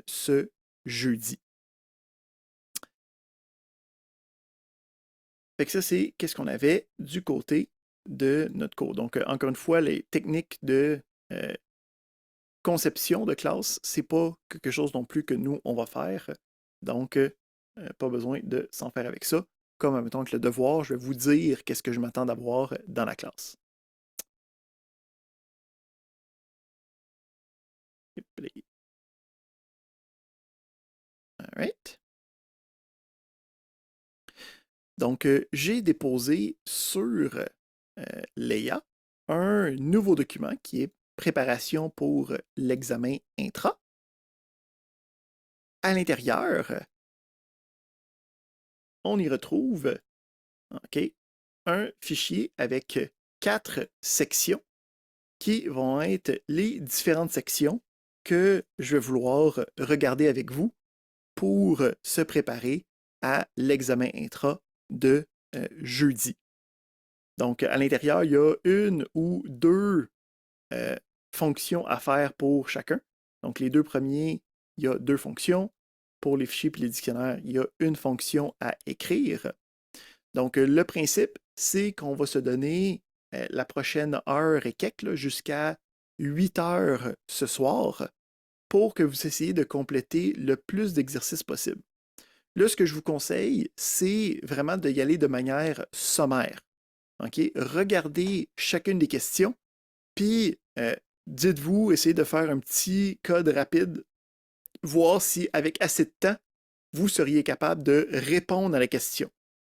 ce jeudi. Fait que ça, c'est qu'est-ce qu'on avait du côté de notre cours. Donc, encore une fois, les techniques de conception de classe, c'est pas quelque chose non plus que nous, on va faire. Donc, pas besoin de s'en faire avec ça. Comme, mettons, que le devoir, je vais vous dire qu'est-ce que je m'attends d'avoir dans la classe. All right. Donc, j'ai déposé sur Leia un nouveau document qui est préparation pour l'examen intra. À l'intérieur, on y retrouve un fichier avec 4 sections qui vont être les différentes sections que je vais vouloir regarder avec vous pour se préparer à l'examen intra de jeudi. Donc, à l'intérieur, il y a une ou deux fonctions à faire pour chacun. Donc, les deux premiers, il y a 2 fonctions. Pour les fichiers et les dictionnaires, il y a une fonction à écrire. Donc, le principe, c'est qu'on va se donner la prochaine heure et quelques, jusqu'à 8 heures ce soir, pour que vous essayiez de compléter le plus d'exercices possible. Là, ce que je vous conseille, c'est vraiment d'y aller de manière sommaire. Regardez chacune des questions, puis dites-vous, essayez de faire un petit code rapide, voir si avec assez de temps, vous seriez capable de répondre à la question.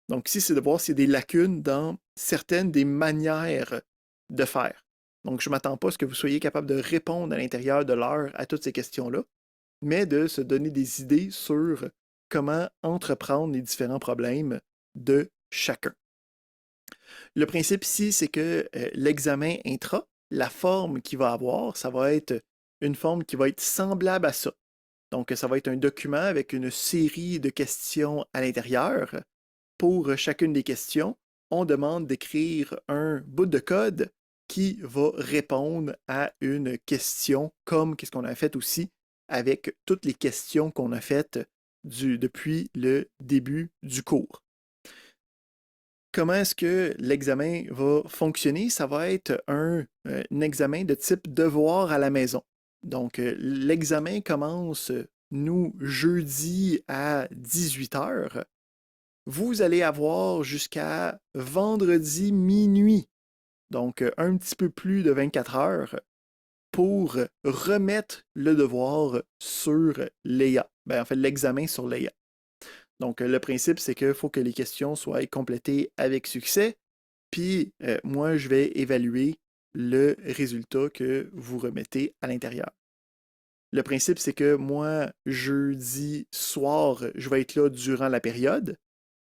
Donc ici, c'est de voir s'il y a des lacunes dans certaines des manières de faire. Donc, je ne m'attends pas à ce que vous soyez capable de répondre à l'intérieur de l'heure à toutes ces questions-là, mais de se donner des idées sur comment entreprendre les différents problèmes de chacun. Le principe ici, c'est que l'examen intra, la forme qu'il va avoir, ça va être une forme qui va être semblable à ça. Donc, ça va être un document avec une série de questions à l'intérieur. Pour chacune des questions, on demande d'écrire un bout de code qui va répondre à une question, comme qu'est-ce qu'on a fait aussi avec toutes les questions qu'on a faites depuis le début du cours. Comment est-ce que l'examen va fonctionner? Ça va être un examen de type devoir à la maison. Donc, l'examen commence, nous, jeudi à 18 heures. Vous allez avoir jusqu'à vendredi minuit, donc un petit peu plus de 24 heures, pour remettre le devoir sur l'EIA. En fait, l'examen sur l'EIA. Donc, le principe, c'est qu'il faut que les questions soient complétées avec succès. Puis, moi, je vais évaluer le résultat que vous remettez à l'intérieur. Le principe, c'est que moi, jeudi soir, je vais être là durant la période.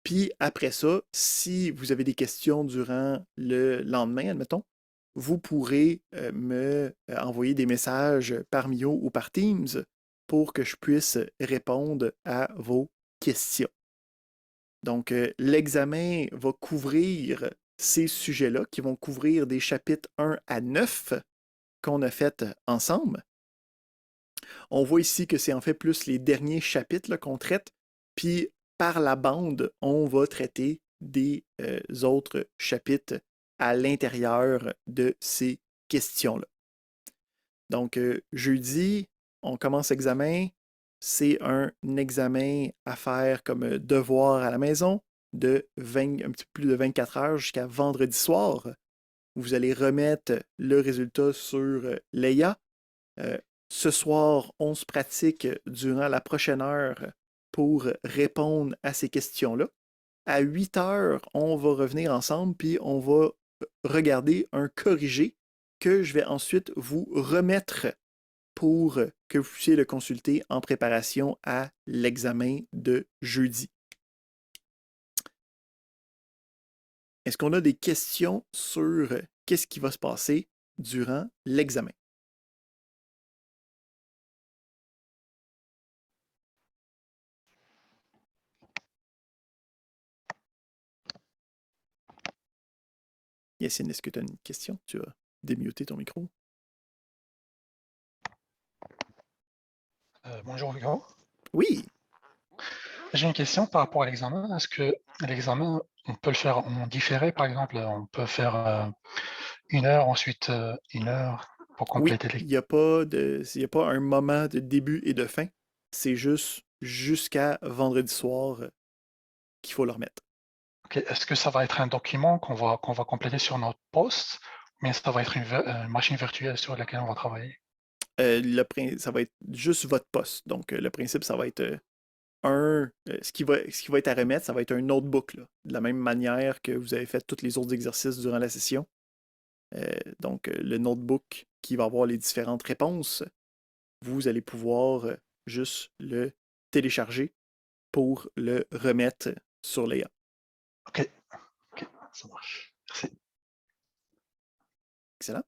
Puis après ça, si vous avez des questions durant le lendemain, admettons, vous pourrez me envoyer des messages par Mio ou par Teams pour que je puisse répondre à vos questions. Donc, l'examen va couvrir ces sujets-là qui vont couvrir des chapitres 1 à 9 qu'on a fait ensemble. On voit ici que c'est en fait plus les derniers chapitres qu'on traite, puis par la bande, on va traiter des autres chapitres à l'intérieur de ces questions-là. Donc, jeudi, on commence l'examen. C'est un examen à faire comme devoir à la maison de un petit peu plus de 24 heures jusqu'à vendredi soir. Vous allez remettre le résultat sur l'EIA. Ce soir, on se pratique durant la prochaine heure pour répondre à ces questions-là. À 8 heures, on va revenir ensemble, puis on va regarder un corrigé que je vais ensuite vous remettre pour que vous puissiez le consulter en préparation à l'examen de jeudi. Est-ce qu'on a des questions sur qu'est-ce qui va se passer durant l'examen? Yacine, est-ce que tu as une question? Tu as démuté ton micro. Bonjour Hugo. Oui, J'ai une question par rapport à l'examen. Est-ce que l'examen, on peut le faire en différé, par exemple? On peut faire 1 heure, ensuite 1 heure pour oui, compléter les... il y a pas un moment de début et de fin. C'est juste jusqu'à vendredi soir qu'il faut le remettre. Ok. Est-ce que ça va être un document qu'on va compléter sur notre poste, mais ça va être une machine virtuelle sur laquelle on va travailler? Ça va être juste votre poste. Donc, le principe, ça va être ce qui va être à remettre, ça va être un notebook, là, de la même manière que vous avez fait tous les autres exercices durant la session. Donc, le notebook qui va avoir les différentes réponses, vous allez pouvoir juste le télécharger pour le remettre sur l'EA. Ok, ok, ça marche. Merci. Excellent.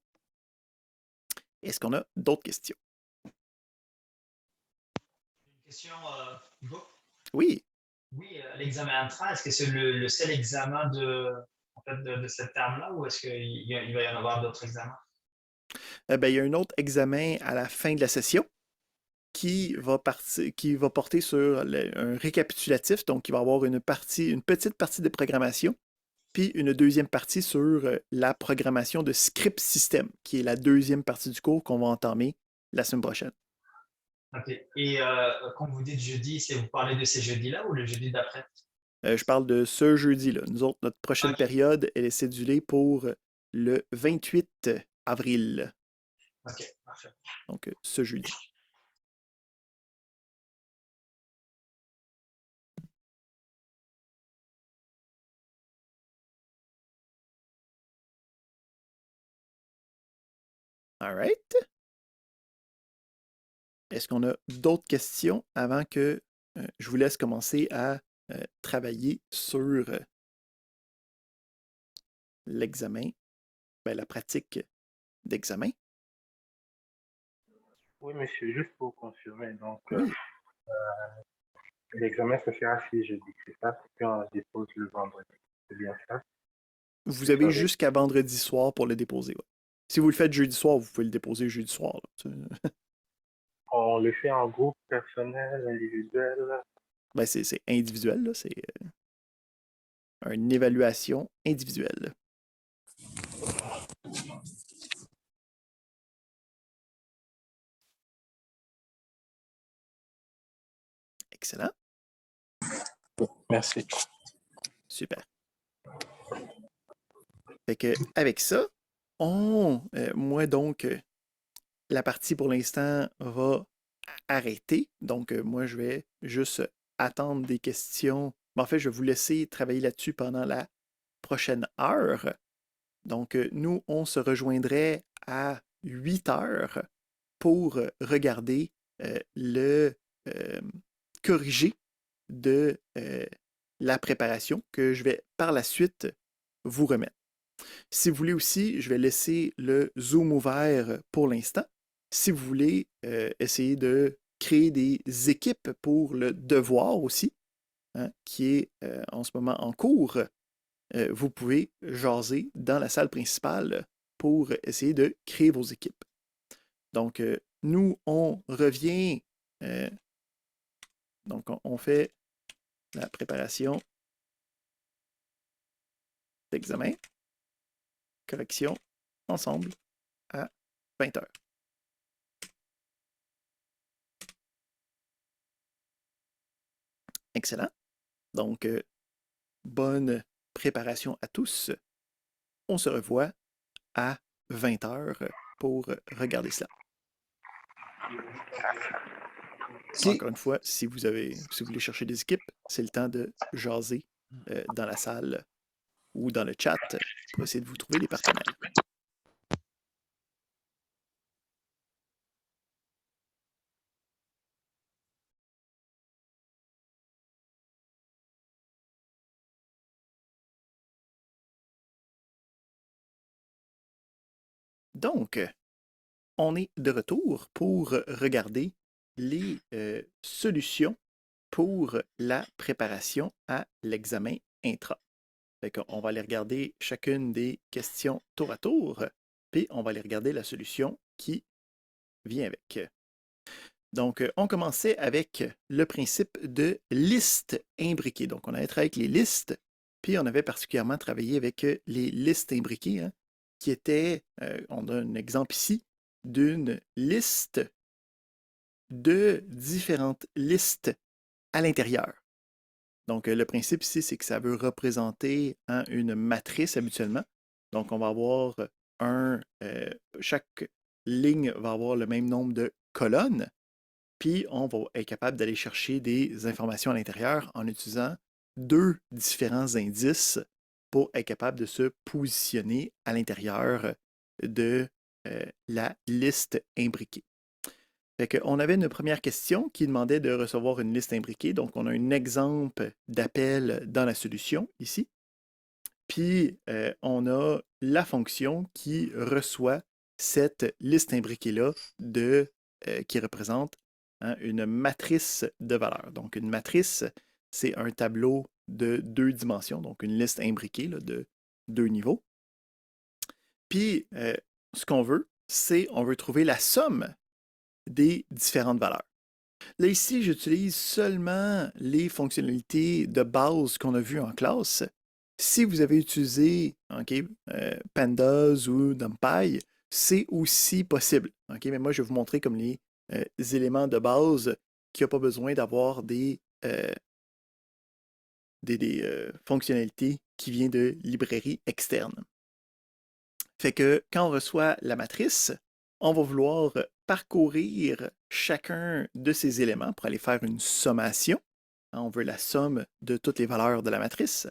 Est-ce qu'on a d'autres questions? Une question, Hugo? Oui. Oui, l'examen entrant, est-ce que c'est le seul examen en fait, de cette terme-là ou est-ce qu'il va y en avoir d'autres examens? Il y a un autre examen à la fin de la session qui va porter sur un récapitulatif, donc il va avoir une petite partie de programmation, puis une deuxième partie sur la programmation de script system, qui est la deuxième partie du cours qu'on va entamer la semaine prochaine. OK. Et quand vous dites jeudi, c'est vous parlez de ces jeudis-là ou le jeudi d'après? Je parle de ce jeudi-là. Nous autres, notre prochaine OK, période, elle est cédulée pour le 28 avril, OK, parfait. donc ce jeudi. All right. Est-ce qu'on a d'autres questions avant que je vous laisse commencer à travailler sur l'examen, la pratique d'examen? Oui, monsieur, juste pour confirmer, donc Oui. l'examen se fait si jeudi, c'est ça, puis on dépose le vendredi. C'est bien ça? Vous C'est avez ça, oui. jusqu'à vendredi soir pour le déposer. Ouais. Si vous le faites jeudi soir, vous pouvez le déposer jeudi soir. Là. On le fait en groupe, personnel, individuel. C'est individuel, là. C'est une évaluation individuelle. Excellent. Merci. Super. Fait que, avec ça, moi donc, la partie pour l'instant va arrêter. Donc, moi, je vais juste attendre des questions. En fait, je vais vous laisser travailler là-dessus pendant la prochaine heure. Donc, nous, on se rejoindrait à 8 heures pour regarder le corrigé de la préparation que je vais par la suite vous remettre. Si vous voulez aussi, je vais laisser le Zoom ouvert pour l'instant. Si vous voulez essayer de créer des équipes pour le devoir aussi, hein, qui est en ce moment en cours, vous pouvez jaser dans la salle principale pour essayer de créer vos équipes. Donc, nous, on revient. Donc, on fait la préparation d'examen, correction, ensemble à 20 heures. Excellent. Donc, bonne préparation à tous. On se revoit à 20 heures pour regarder cela. Encore une fois, si vous voulez chercher des équipes, c'est le temps de jaser dans la salle ou dans le chat pour essayer de vous trouver des partenaires. Donc, on est de retour pour regarder les solutions pour la préparation à l'examen intra. On va aller regarder chacune des questions tour à tour, puis on va aller regarder la solution qui vient avec. Donc, on commençait avec le principe de liste imbriquée. Donc, on avait travaillé avec les listes, puis on avait particulièrement travaillé avec les listes imbriquées, hein, qui étaient, on a un exemple ici, d'une liste de différentes listes à l'intérieur. Donc, le principe ici, c'est que ça veut représenter une matrice habituellement. Donc, on va avoir chaque ligne va avoir le même nombre de colonnes, puis on va être capable d'aller chercher des informations à l'intérieur en utilisant deux différents indices pour être capable de se positionner à l'intérieur de la liste imbriquée. On avait une première question qui demandait de recevoir une liste imbriquée. Donc, on a un exemple d'appel dans la solution ici. Puis, on a la fonction qui reçoit cette liste imbriquée-là qui représente une matrice de valeurs. Donc, une matrice, c'est un tableau de 2 dimensions, donc une liste imbriquée là, de 2 niveaux. Puis, ce qu'on veut, c'est on veut trouver la somme des différentes valeurs. Là, ici, j'utilise seulement les fonctionnalités de base qu'on a vues en classe. Si vous avez utilisé Pandas ou NumPy, c'est aussi possible. Mais moi, je vais vous montrer comme les éléments de base qui n'ont pas besoin d'avoir des fonctionnalités qui viennent de librairies externes. Fait que quand on reçoit la matrice, on va vouloir parcourir chacun de ces éléments pour aller faire une sommation. On veut la somme de toutes les valeurs de la matrice.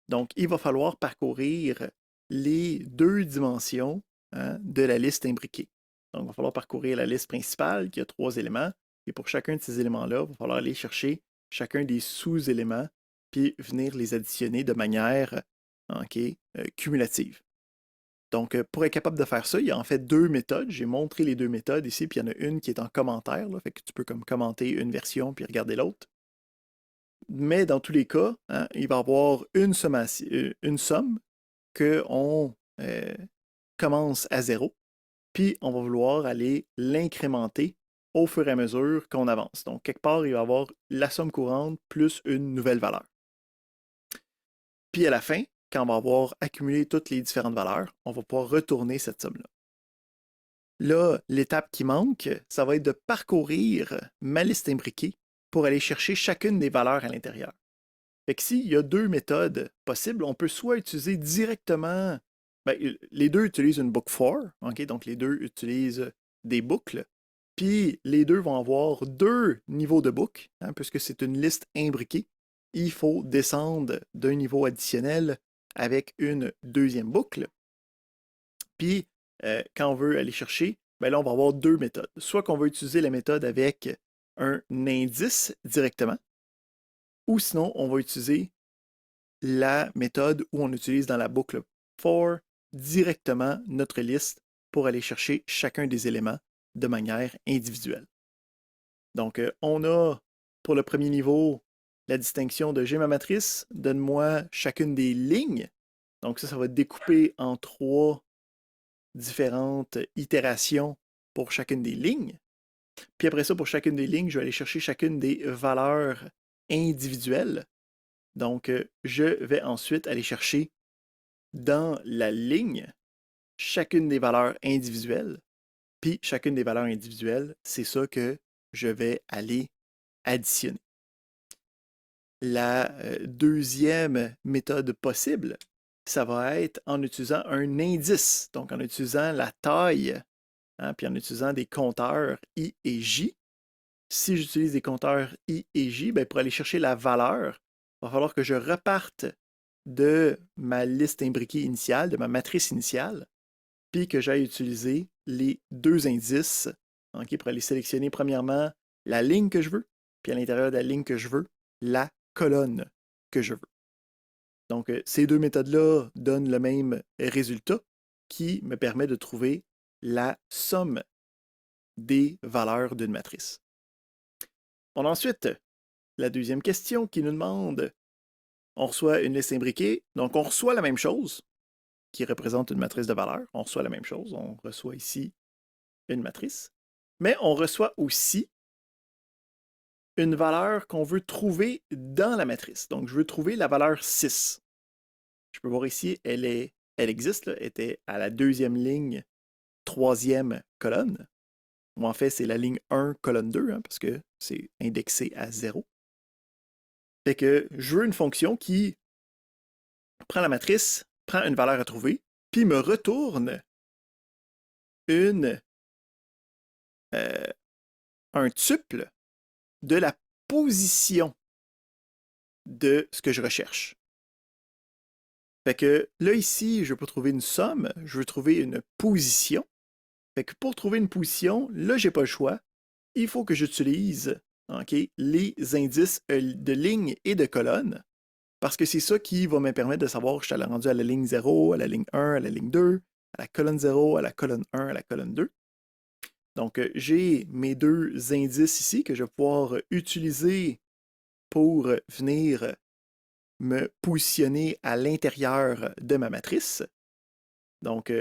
Donc, il va falloir parcourir les 2 dimensions de la liste imbriquée. Donc, il va falloir parcourir la liste principale qui a 3 éléments. Et pour chacun de ces éléments-là, il va falloir aller chercher chacun des sous-éléments puis venir les additionner de manière cumulative. Donc, pour être capable de faire ça, il y a en fait 2 méthodes. J'ai montré les 2 méthodes ici, puis il y en a une qui est en commentaire, là, fait que tu peux comme commenter une version puis regarder l'autre. Mais dans tous les cas, il va y avoir une somme qu'on commence à 0, puis on va vouloir aller l'incrémenter au fur et à mesure qu'on avance. Donc, quelque part, il va y avoir la somme courante plus une nouvelle valeur. Puis à la fin, quand on va avoir accumulé toutes les différentes valeurs, on va pouvoir retourner cette somme-là. Là, l'étape qui manque, ça va être de parcourir ma liste imbriquée pour aller chercher chacune des valeurs à l'intérieur. Fait que s'il y a 2 méthodes possibles, on peut soit utiliser directement, les deux utilisent une book for, donc les deux utilisent des boucles, puis les deux vont avoir 2 niveaux de boucles, puisque c'est une liste imbriquée. Il faut descendre d'un niveau additionnel avec une deuxième boucle. Puis, quand on veut aller chercher, là, on va avoir 2 méthodes. Soit qu'on va utiliser la méthode avec un indice directement, ou sinon, on va utiliser la méthode où on utilise dans la boucle for directement notre liste pour aller chercher chacun des éléments de manière individuelle. Donc, on a pour le premier niveau la distinction de j'ai ma matrice, donne-moi chacune des lignes. Donc, ça va être découpé en 3 différentes itérations pour chacune des lignes. Puis après ça, pour chacune des lignes, je vais aller chercher chacune des valeurs individuelles. Donc, je vais ensuite aller chercher dans la ligne chacune des valeurs individuelles. Puis chacune des valeurs individuelles, c'est ça que je vais aller additionner. La deuxième méthode possible, ça va être en utilisant un indice, donc en utilisant la taille, puis en utilisant des compteurs I et J. Si j'utilise des compteurs I et J, pour aller chercher la valeur, il va falloir que je reparte de ma liste imbriquée initiale, de ma matrice initiale, puis que j'aille utiliser les 2 indices pour aller sélectionner premièrement la ligne que je veux, puis à l'intérieur de la ligne que je veux, la colonne que je veux. Donc, ces 2 méthodes-là donnent le même résultat qui me permet de trouver la somme des valeurs d'une matrice. On a ensuite la deuxième question qui nous demande, on reçoit une liste imbriquée, donc on reçoit la même chose, qui représente une matrice de valeurs. On reçoit la même chose, on reçoit ici une matrice, mais on reçoit aussi une valeur qu'on veut trouver dans la matrice. Donc, je veux trouver la valeur 6. Je peux voir ici, elle existe, elle était à la 2e ligne, 3e colonne. Ou en fait, c'est la ligne 1, colonne 2, parce que c'est indexé à 0. Fait que je veux une fonction qui prend la matrice, prend une valeur à trouver, puis me retourne un tuple de la position de ce que je recherche. Fait que là, ici, je ne veux pas trouver une somme, je veux trouver une position. Fait que pour trouver une position, là, je n'ai pas le choix. Il faut que j'utilise les indices de lignes et de colonnes, parce que c'est ça qui va me permettre de savoir que je suis rendu à la ligne 0, à la ligne 1, à la ligne 2, à la colonne 0, à la colonne 1, à la colonne 2. Donc, j'ai mes 2 indices ici que je vais pouvoir utiliser pour venir me positionner à l'intérieur de ma matrice. Donc,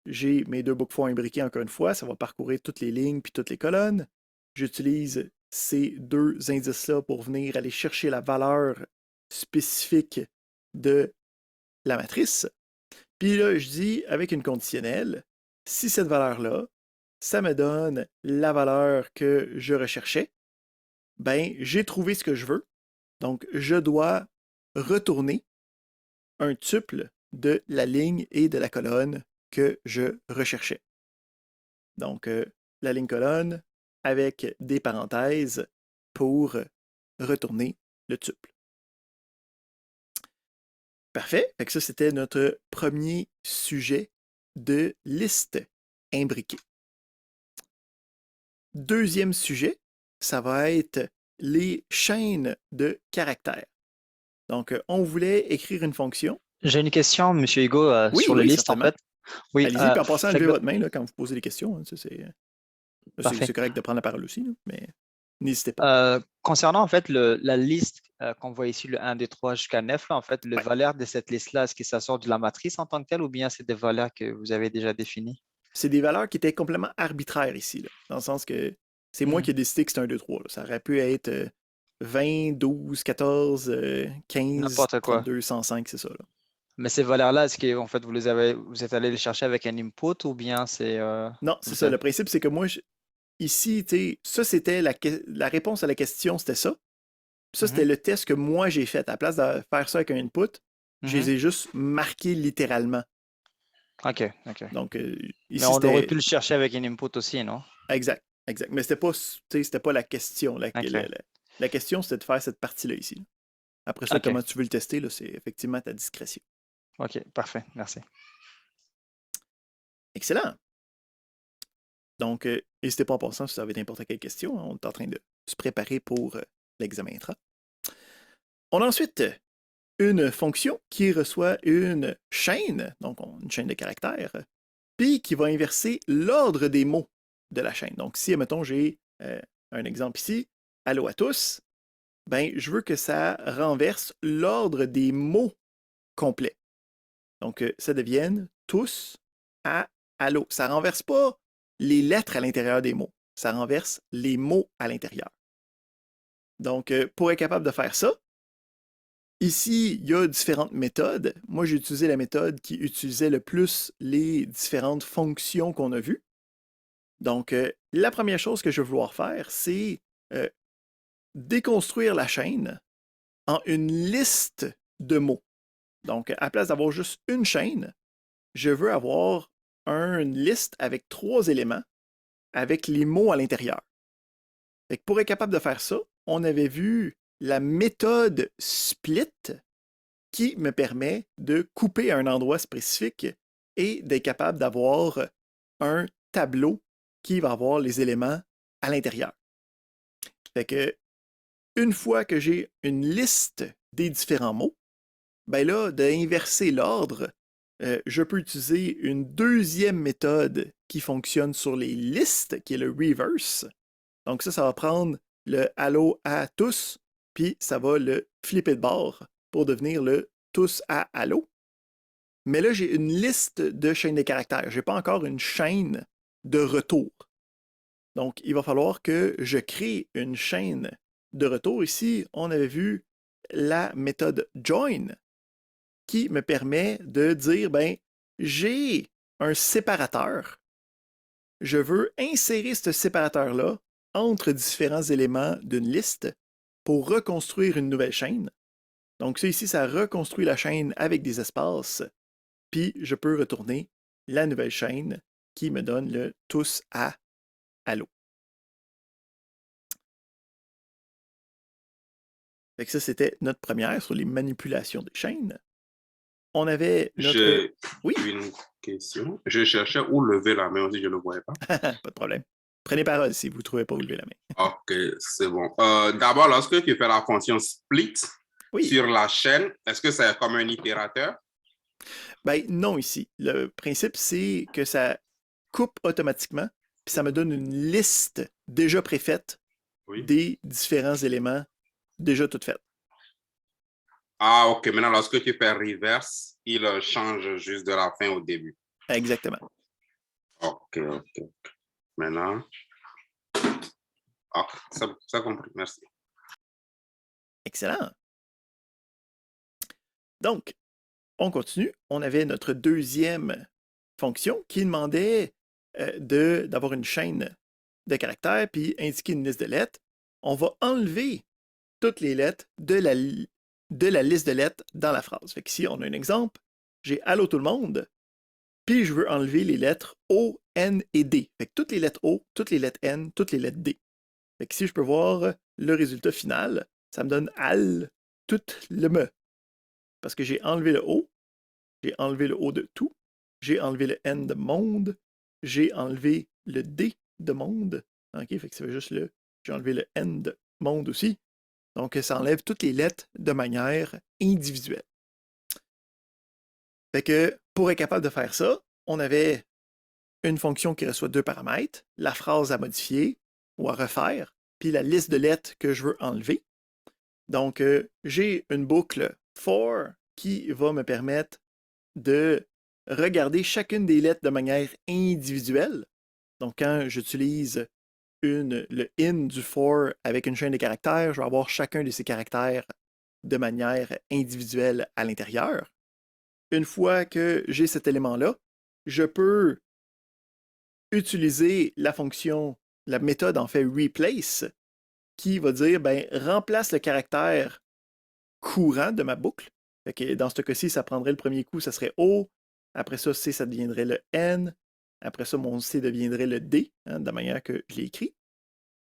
j'ai mes 2 book for imbriqués encore une fois, ça va parcourir toutes les lignes puis toutes les colonnes. J'utilise ces 2 indices-là pour venir aller chercher la valeur spécifique de la matrice. Puis là, je dis avec une conditionnelle, si cette valeur-là, ça me donne la valeur que je recherchais, j'ai trouvé ce que je veux. Donc, je dois retourner un tuple de la ligne et de la colonne que je recherchais. Donc, la ligne-colonne avec des parenthèses pour retourner le tuple. Parfait. Fait que ça, c'était notre premier sujet de liste imbriquée. deuxième sujet, ça va être les chaînes de caractères. Donc, on voulait écrire une fonction. J'ai une question, Monsieur Hugo, Oui, sur les oui, listes, en certainement. fait. Oui, Allez-y, puis en passant, fait levez que- votre main là, quand vous posez des questions. Hein, parfait. c'est correct de prendre la parole aussi, là, mais n'hésitez pas. Concernant, en fait, la liste qu'on voit ici, le 1, 2, 3 jusqu'à 9, là, en fait, le Ouais. valeur de cette liste-là, est-ce que ça sort de la matrice en tant que telle ou bien c'est des valeurs que vous avez déjà définies? C'est des valeurs qui étaient complètement arbitraires ici, là, dans le sens que c'est moi qui ai décidé que c'est un 2, 3. Là. Ça aurait pu être 20, 12, 14, 15, N'importe quoi. 32, 105, c'est ça. Là. Mais ces valeurs-là, est-ce que en fait, vous êtes allé les chercher avec un input ou bien c'est... Non, c'est ça. Le principe, c'est que moi, ici, tu sais, ça, c'était la réponse à la question, c'était ça. Ça, c'était le test que moi, j'ai fait. À la place de faire ça avec un input, je les ai juste marqués littéralement. OK, OK. Donc, ici, Mais on aurait pu le chercher avec un input aussi, non? Exact, exact. Mais c'était pas la question. La question, c'était de faire cette partie-là ici. Là. Après ça, comment tu veux le tester, là, c'est effectivement à ta discrétion. OK, parfait. Merci. Excellent. Donc, n'hésitez pas en passant si vous avez n'importe quelle question. Hein, on est en train de se préparer pour l'examen intra. On a ensuite une fonction qui reçoit une chaîne, donc une chaîne de caractères, puis qui va inverser l'ordre des mots de la chaîne. Donc, si, admettons, j'ai un exemple ici, allô à tous, ben, je veux que ça renverse l'ordre des mots complets. Donc, ça devienne tous à allô. Ça ne renverse pas les lettres à l'intérieur des mots. Ça renverse les mots à l'intérieur. Donc, pour être capable de faire ça, ici, il y a différentes méthodes. Moi, j'ai utilisé la méthode qui utilisait le plus les différentes fonctions qu'on a vues. Donc, la première chose que je vais vouloir faire, c'est déconstruire la chaîne en une liste de mots. Donc, à la place d'avoir juste une chaîne, je veux avoir une liste avec 3 éléments avec les mots à l'intérieur. Pour être capable de faire ça, on avait vu la méthode split qui me permet de couper à un endroit spécifique et d'être capable d'avoir un tableau qui va avoir les éléments à l'intérieur. Fait que une fois que j'ai une liste des différents mots, ben là, d'inverser l'ordre, je peux utiliser une deuxième méthode qui fonctionne sur les listes, qui est le reverse. Donc ça va prendre le allô à tous, puis ça va le flipper de bord pour devenir le tous à allô. Mais là, j'ai une liste de chaînes de caractères. Je n'ai pas encore une chaîne de retour. Donc, il va falloir que je crée une chaîne de retour. Ici, on avait vu la méthode join qui me permet de dire, ben, j'ai un séparateur. Je veux insérer ce séparateur-là entre différents éléments d'une liste pour reconstruire une nouvelle chaîne. Donc, ça ici, ça reconstruit la chaîne avec des espaces, puis je peux retourner la nouvelle chaîne qui me donne le tous à allô. Fait que ça, c'était notre première sur les manipulations des chaînes. On avait notre... J'ai Oui. une question. Je cherchais où lever la main aussi, je ne le voyais pas. Pas de problème. Prenez parole si vous ne trouvez pas où lever la main. OK, c'est bon. D'abord, lorsque tu fais la fonction split sur la chaîne, est-ce que c'est comme un itérateur? Ben non, ici. Le principe, c'est que ça coupe automatiquement, puis ça me donne une liste déjà préfaite des différents éléments déjà toutes faites. Ah, OK. Maintenant, lorsque tu fais reverse, il change juste de la fin au début. Exactement. OK. Maintenant, OK, ça compris. Merci. Excellent. Donc, on continue. On avait notre deuxième fonction qui demandait d'avoir une chaîne de caractères puis indiquer une liste de lettres. On va enlever toutes les lettres de la liste de lettres dans la phrase. Fait qu'ici, on a un exemple. J'ai allô tout le monde, puis je veux enlever les lettres O, N et D. Fait que toutes les lettres O, toutes les lettres N, toutes les lettres D. Fait qu'ici, je peux voir le résultat final. Ça me donne al, tout le me. Parce que j'ai enlevé le O, j'ai enlevé le O de tout, j'ai enlevé le N de monde, j'ai enlevé le D de monde, OK, fait que ça fait juste j'ai enlevé le end monde aussi. Donc, ça enlève toutes les lettres de manière individuelle. Fait que pour être capable de faire ça, on avait une fonction qui reçoit 2 paramètres, la phrase à modifier ou à refaire, puis la liste de lettres que je veux enlever. Donc, j'ai une boucle for qui va me permettre de regarder chacune des lettres de manière individuelle. Donc, quand j'utilise le in du for avec une chaîne de caractères, je vais avoir chacun de ces caractères de manière individuelle à l'intérieur. Une fois que j'ai cet élément-là, je peux utiliser la fonction, la méthode en fait replace, qui va dire ben, remplace le caractère courant de ma boucle. Fait que dans ce cas-ci, ça prendrait le premier coup, ça serait O. Après ça, C, ça deviendrait le N. Après ça, mon C deviendrait le D, hein, de la manière que je l'ai écrit.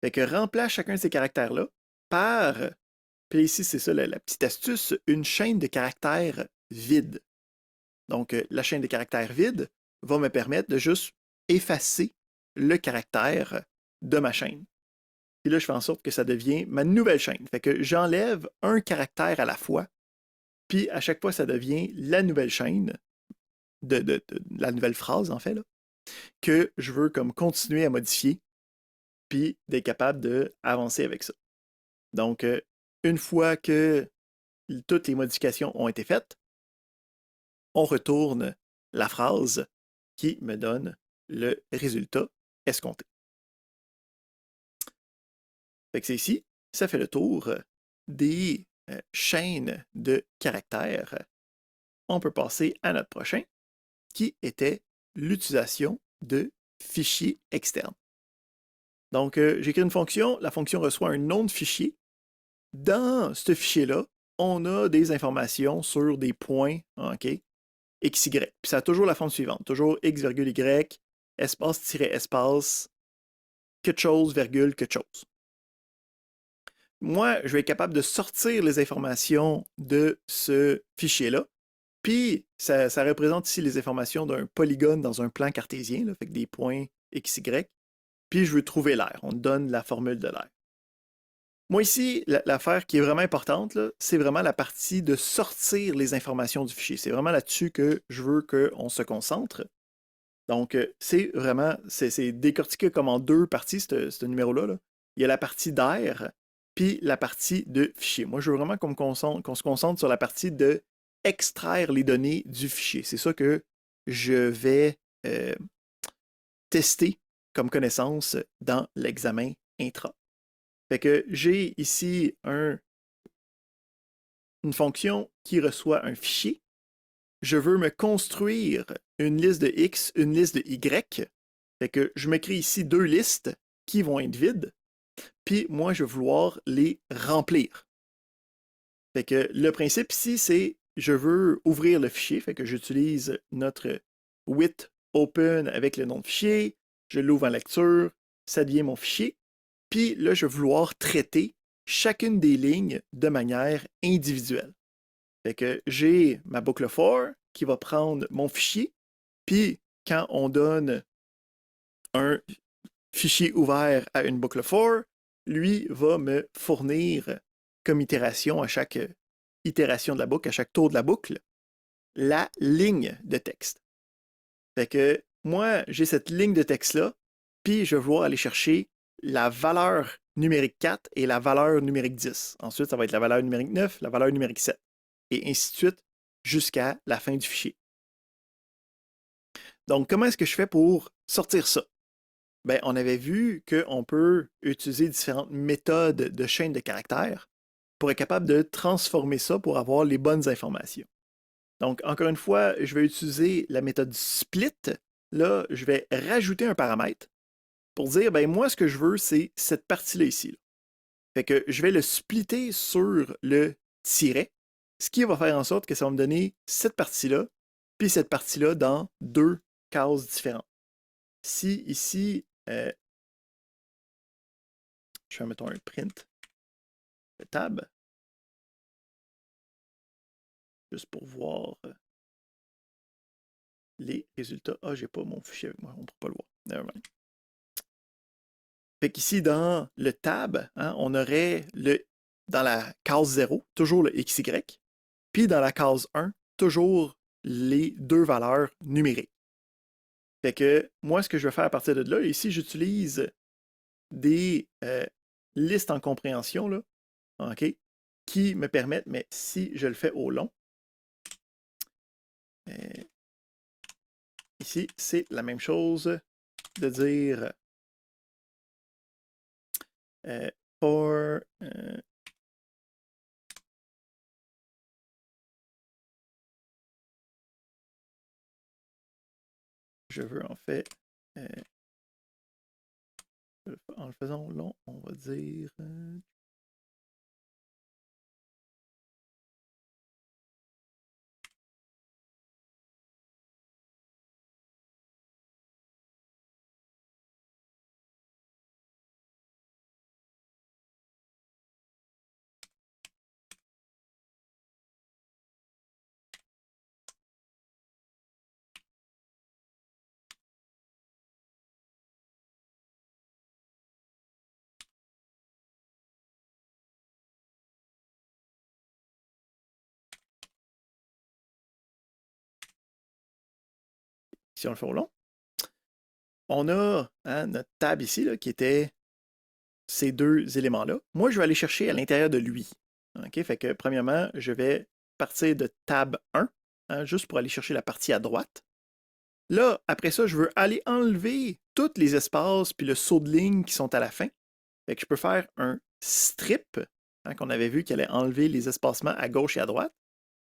Fait que remplace chacun de ces caractères-là par, puis ici, c'est ça la petite astuce, une chaîne de caractères vides. Donc, la chaîne de caractères vides va me permettre de juste effacer le caractère de ma chaîne. Puis là, je fais en sorte que ça devient ma nouvelle chaîne. Fait que j'enlève un caractère à la fois, puis à chaque fois, ça devient la nouvelle chaîne, de la nouvelle phrase, en fait, là, que je veux comme continuer à modifier, puis d'être capable d'avancer avec ça. Donc, une fois que toutes les modifications ont été faites, on retourne la phrase qui me donne le résultat escompté. Fait que c'est ici, ça fait le tour des chaînes de caractères. On peut passer à notre prochain, qui était l'utilisation de fichiers externes. Donc, j'écris une fonction, la fonction reçoit un nom de fichier. Dans ce fichier-là, on a des informations sur des points, OK, XY. Puis ça a toujours la forme suivante, toujours X, Y, espace, tiret, espace, quelque chose, virgule, quelque chose. Moi, je vais être capable de sortir les informations de ce fichier-là. Puis, ça représente ici les informations d'un polygone dans un plan cartésien, là, avec des points XY. Puis, je veux trouver l'aire. On donne la formule de l'aire. Moi, ici, l'affaire qui est vraiment importante, c'est vraiment la partie de sortir les informations du fichier. C'est vraiment là-dessus que je veux qu'on se concentre. Donc, c'est vraiment, c'est décortiqué comme en 2 parties, ce numéro-là. Là. Il y a la partie d'air, puis la partie de fichier. Moi, je veux vraiment qu'on se concentre sur la partie de extraire les données du fichier. C'est ça que je vais tester comme connaissance dans l'examen intra. Fait que j'ai ici une fonction qui reçoit un fichier. Je veux me construire une liste de X, une liste de Y. Fait que je me crée ici 2 listes qui vont être vides. Puis moi, je vais vouloir les remplir. Fait que le principe ici, c'est je veux ouvrir le fichier. Fait que j'utilise notre with open avec le nom de fichier. Je l'ouvre en lecture. Ça devient mon fichier. Puis là, je vais vouloir traiter chacune des lignes de manière individuelle. Fait que j'ai ma boucle for qui va prendre mon fichier, puis quand on donne un fichier ouvert à une boucle for, lui va me fournir comme itération à chaque itération de la boucle, à chaque tour de la boucle, la ligne de texte. Fait que moi, j'ai cette ligne de texte-là, puis je vais vouloir aller chercher la valeur numérique 4 et la valeur numérique 10. Ensuite, ça va être la valeur numérique 9, la valeur numérique 7, et ainsi de suite jusqu'à la fin du fichier. Donc, comment est-ce que je fais pour sortir ça? Bien, on avait vu qu'on peut utiliser différentes méthodes de chaîne de caractères pour être capable de transformer ça pour avoir les bonnes informations. Donc, encore une fois, je vais utiliser la méthode split. Là, je vais rajouter un paramètre pour dire, ben moi, ce que je veux, c'est cette partie-là ici. Là. Fait que je vais le splitter sur le tiret, ce qui va faire en sorte que ça va me donner cette partie-là, puis cette partie-là dans 2 cases différentes. Si ici, je fais, mettons, un print de tab, juste pour voir les résultats. Ah, j'ai pas mon fichier avec moi, on ne peut pas le voir. Nevermind. Fait qu'ici, dans le tab, hein, on aurait dans la case 0, toujours le XY, puis dans la case 1, toujours les deux valeurs numériques. Fait que moi, ce que je vais faire à partir de là, ici, j'utilise des listes en compréhension, là, OK, qui me permettent, mais si je le fais au long, ici, c'est la même chose de dire for je veux en fait en le faisant long, on va dire si on le fait au long. On a hein, notre table ici là, qui était ces deux éléments-là. Moi, je vais aller chercher à l'intérieur de lui. OK? Fait que, premièrement, je vais partir de tab 1, hein, juste pour aller chercher la partie à droite. Là, après ça, je veux aller enlever tous les espaces puis le saut de ligne qui sont à la fin. Fait que je peux faire un strip, hein, qu'on avait vu qui allait enlever les espacements à gauche et à droite.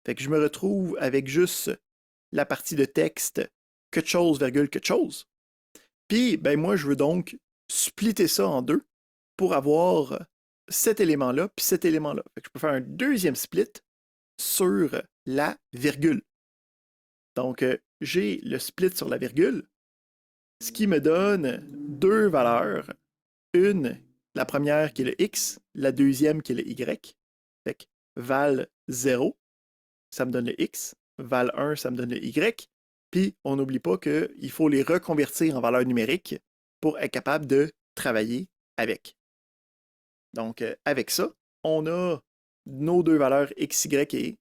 Fait que je me retrouve avec juste la partie de texte quelque chose, virgule, quelque chose. Puis, ben moi, je veux donc splitter ça en deux pour avoir cet élément-là puis cet élément-là. Fait que je peux faire un deuxième split sur la virgule. Donc, j'ai le split sur la virgule, ce qui me donne deux valeurs. La première qui est le X, la deuxième qui est le Y. Fait que val 0, ça me donne le X. Val 1, ça me donne le Y. Puis, on n'oublie pas qu'il faut les reconvertir en valeurs numériques pour être capable de travailler avec. Donc, avec ça, on a nos deux valeurs XY et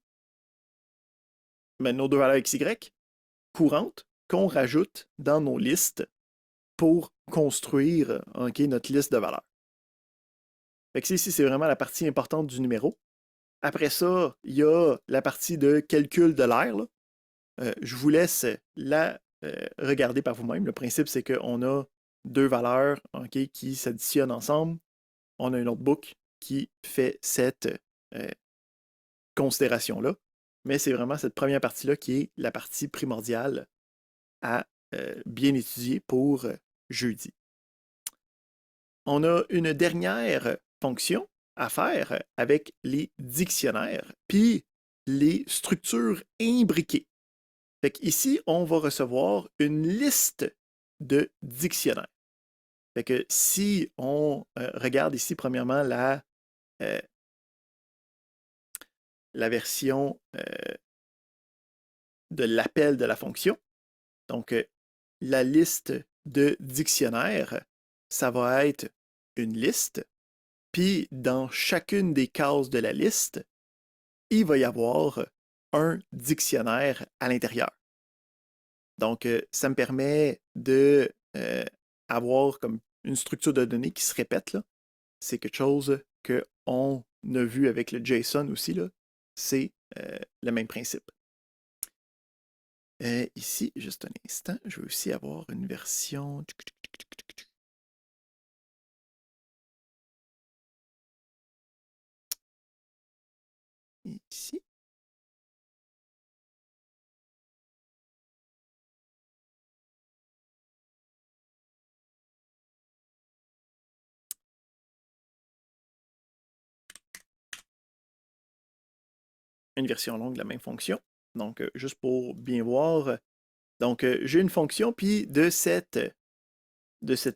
nos deux valeurs XY courantes qu'on rajoute dans nos listes pour construire notre liste de valeurs. Fait que ici, c'est vraiment la partie importante du numéro. Après ça, il y a la partie de calcul de l'air. Je vous laisse la regarder par vous-même. Le principe, c'est qu'on a deux valeurs qui s'additionnent ensemble. On a une autre boucle qui fait cette considération-là. Mais c'est vraiment cette première partie-là qui est la partie primordiale à bien étudier pour jeudi. On a une dernière fonction à faire avec les dictionnaires, puis les structures imbriquées. Fait qu'ici, on va recevoir une liste de dictionnaires. Fait que si on regarde ici, premièrement, la version de l'appel de la fonction, donc la liste de dictionnaires, ça va être une liste, puis dans chacune des cases de la liste, il va y avoir un dictionnaire à l'intérieur. Donc, ça me permet de avoir comme une structure de données qui se répète. C'est quelque chose qu'on a vu avec le JSON aussi. C'est le même principe. Ici, juste un instant, je veux aussi avoir une version. Ici. Une version longue de la même fonction. Donc, juste pour bien voir. Donc, j'ai une fonction, puis de cette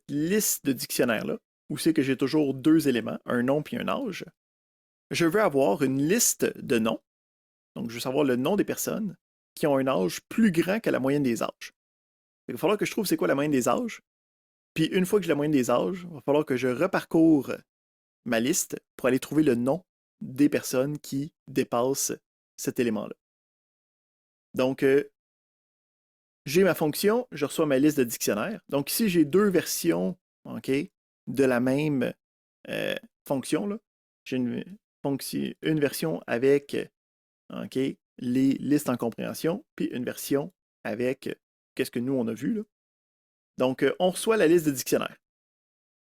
liste de dictionnaires-là, où c'est que j'ai toujours deux éléments, un nom puis un âge, je veux avoir une liste de noms. Donc, je veux savoir le nom des personnes qui ont un âge plus grand que la moyenne des âges. Il va falloir que je trouve c'est quoi la moyenne des âges. Puis une fois que j'ai la moyenne des âges, il va falloir que je reparcours ma liste pour aller trouver le nom des personnes qui dépassent cet élément-là. Donc, j'ai ma fonction, je reçois ma liste de dictionnaire. Donc ici, j'ai deux versions de la même fonction. Là. J'ai une version avec les listes en compréhension, puis une version avec qu'est-ce que nous, on a vu. Là. Donc, on reçoit la liste de dictionnaire.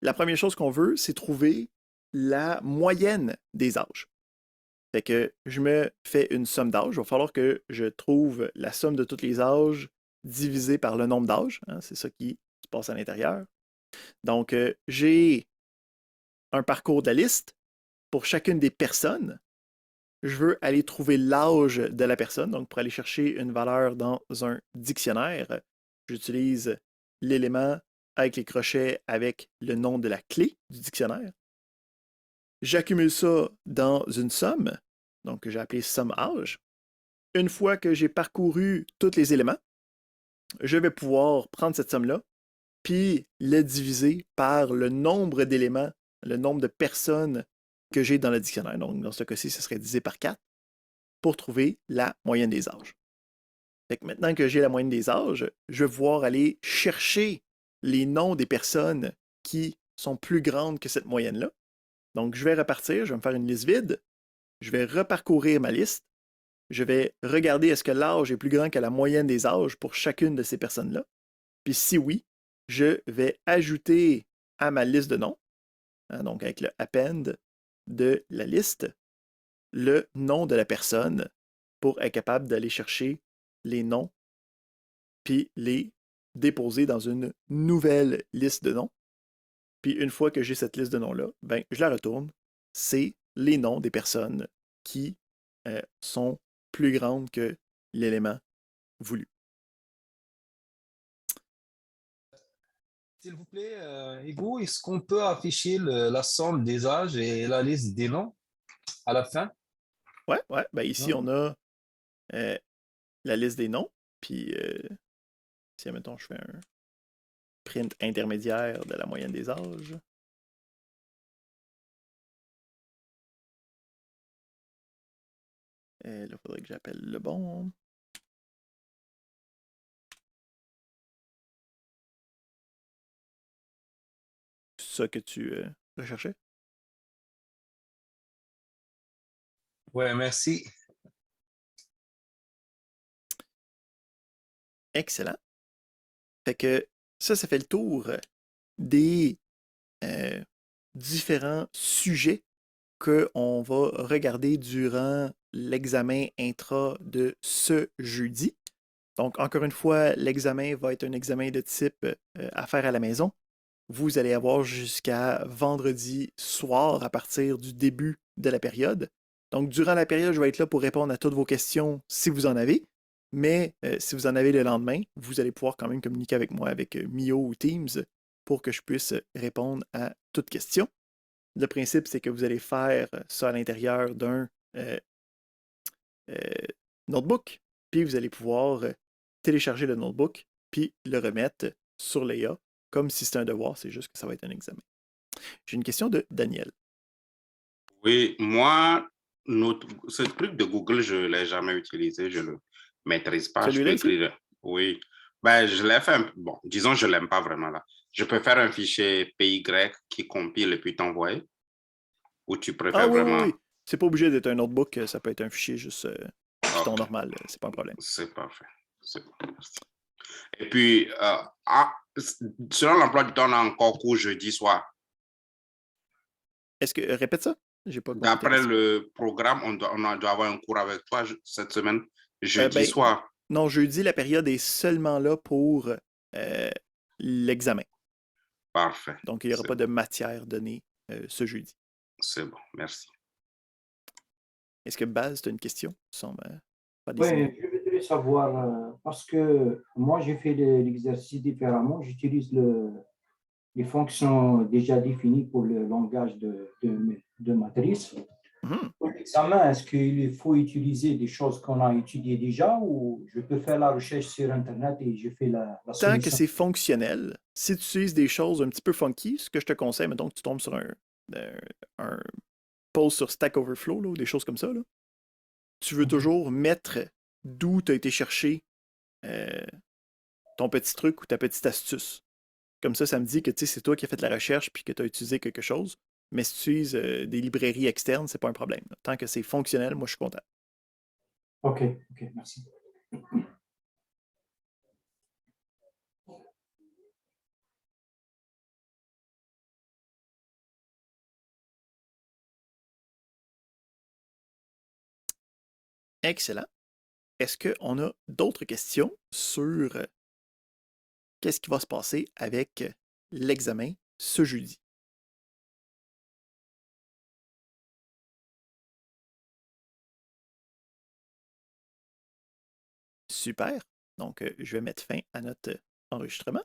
La première chose qu'on veut, c'est trouver la moyenne des âges. Fait que je me fais une somme d'âge. Il va falloir que je trouve la somme de tous les âges divisé par le nombre d'âges. Hein, c'est ça qui se passe à l'intérieur. Donc, j'ai un parcours de la liste. Pour chacune des personnes, je veux aller trouver l'âge de la personne. Donc, pour aller chercher une valeur dans un dictionnaire, j'utilise l'élément avec les crochets avec le nom de la clé du dictionnaire. J'accumule ça dans une somme, donc que j'ai appelée somme âge. Une fois que j'ai parcouru tous les éléments, je vais pouvoir prendre cette somme-là, puis le diviser par le nombre d'éléments, le nombre de personnes que j'ai dans le dictionnaire. Donc, dans ce cas-ci, ce serait divisé par 4 pour trouver la moyenne des âges. Fait que maintenant que j'ai la moyenne des âges, je vais pouvoir aller chercher les noms des personnes qui sont plus grandes que cette moyenne-là. Donc, je vais repartir, je vais me faire une liste vide, je vais reparcourir ma liste, je vais regarder est-ce que l'âge est plus grand que la moyenne des âges pour chacune de ces personnes-là. Puis si oui, je vais ajouter à ma liste de noms, donc avec le append de la liste, le nom de la personne pour être capable d'aller chercher les noms puis les déposer dans une nouvelle liste de noms. Puis une fois que j'ai cette liste de noms-là, ben, je la retourne. C'est les noms des personnes qui sont plus grandes que l'élément voulu. S'il vous plaît, Hugo, est-ce qu'on peut afficher la somme des âges et la liste des noms à la fin? Ouais. Ben ici, on a la liste des noms. Puis, si, admettons, je fais un print intermédiaire de la moyenne des âges. Et là, il faudrait que j'appelle le bon. C'est ça que tu recherchais? Ouais, merci. Excellent. Fait que ça fait le tour des différents sujets qu'on va regarder durant l'examen intra de ce jeudi. Donc, encore une fois, l'examen va être un examen de type à faire à la maison. Vous allez avoir jusqu'à vendredi soir à partir du début de la période. Donc, durant la période, je vais être là pour répondre à toutes vos questions si vous en avez. Mais si vous en avez le lendemain, vous allez pouvoir quand même communiquer avec moi avec Mio ou Teams pour que je puisse répondre à toutes questions. Le principe, c'est que vous allez faire ça à l'intérieur d'un notebook, puis vous allez pouvoir télécharger le notebook, puis le remettre sur Léa, comme si c'était un devoir, c'est juste que ça va être un examen. J'ai une question de Daniel. Oui, moi, ce truc de Google, je ne l'ai jamais utilisé, je ne le maîtrise pas. Celui-là ici? Oui, ben, je l'ai fait, bon, disons, je ne l'aime pas vraiment là. Je peux faire un fichier PY qui compile et puis t'envoyer, ou tu préfères vraiment... Oui. C'est pas obligé d'être un notebook, ça peut être un fichier juste Python normal, c'est pas un problème. C'est parfait. Et puis, selon l'emploi du temps, on a encore cours jeudi soir. Est-ce que, répète ça? D'après le programme, on doit avoir un cours avec toi cette semaine, jeudi soir. Non, jeudi, la période est seulement là pour l'examen. Parfait. Donc, il n'y aura pas de matière donnée ce jeudi. C'est bon, merci. Est-ce que Baz, tu as une question? Oui, je voudrais savoir, parce que moi, j'ai fait l'exercice différemment. J'utilise les fonctions déjà définies pour le langage de matrice. Mhm. Pour l'examen, est-ce qu'il faut utiliser des choses qu'on a étudiées déjà ou je peux faire la recherche sur Internet et je fais la Tant que solution? c'est fonctionnel, si tu utilises des choses un petit peu funky, ce que je te conseille, mettons que tu tombes sur un post sur Stack Overflow là, ou des choses comme ça, là, tu veux toujours mettre d'où tu as été chercher euh, ton petit truc ou ta petite astuce. Comme ça me dit que c'est toi qui as fait la recherche puis que tu as utilisé quelque chose. Mais si tu utilises des librairies externes, c'est pas un problème. Tant que c'est fonctionnel, moi je suis content. OK, merci. Excellent. Est-ce qu'on a d'autres questions sur qu'est-ce qui va se passer avec l'examen ce jeudi? Super. Donc, je vais mettre fin à notre enregistrement.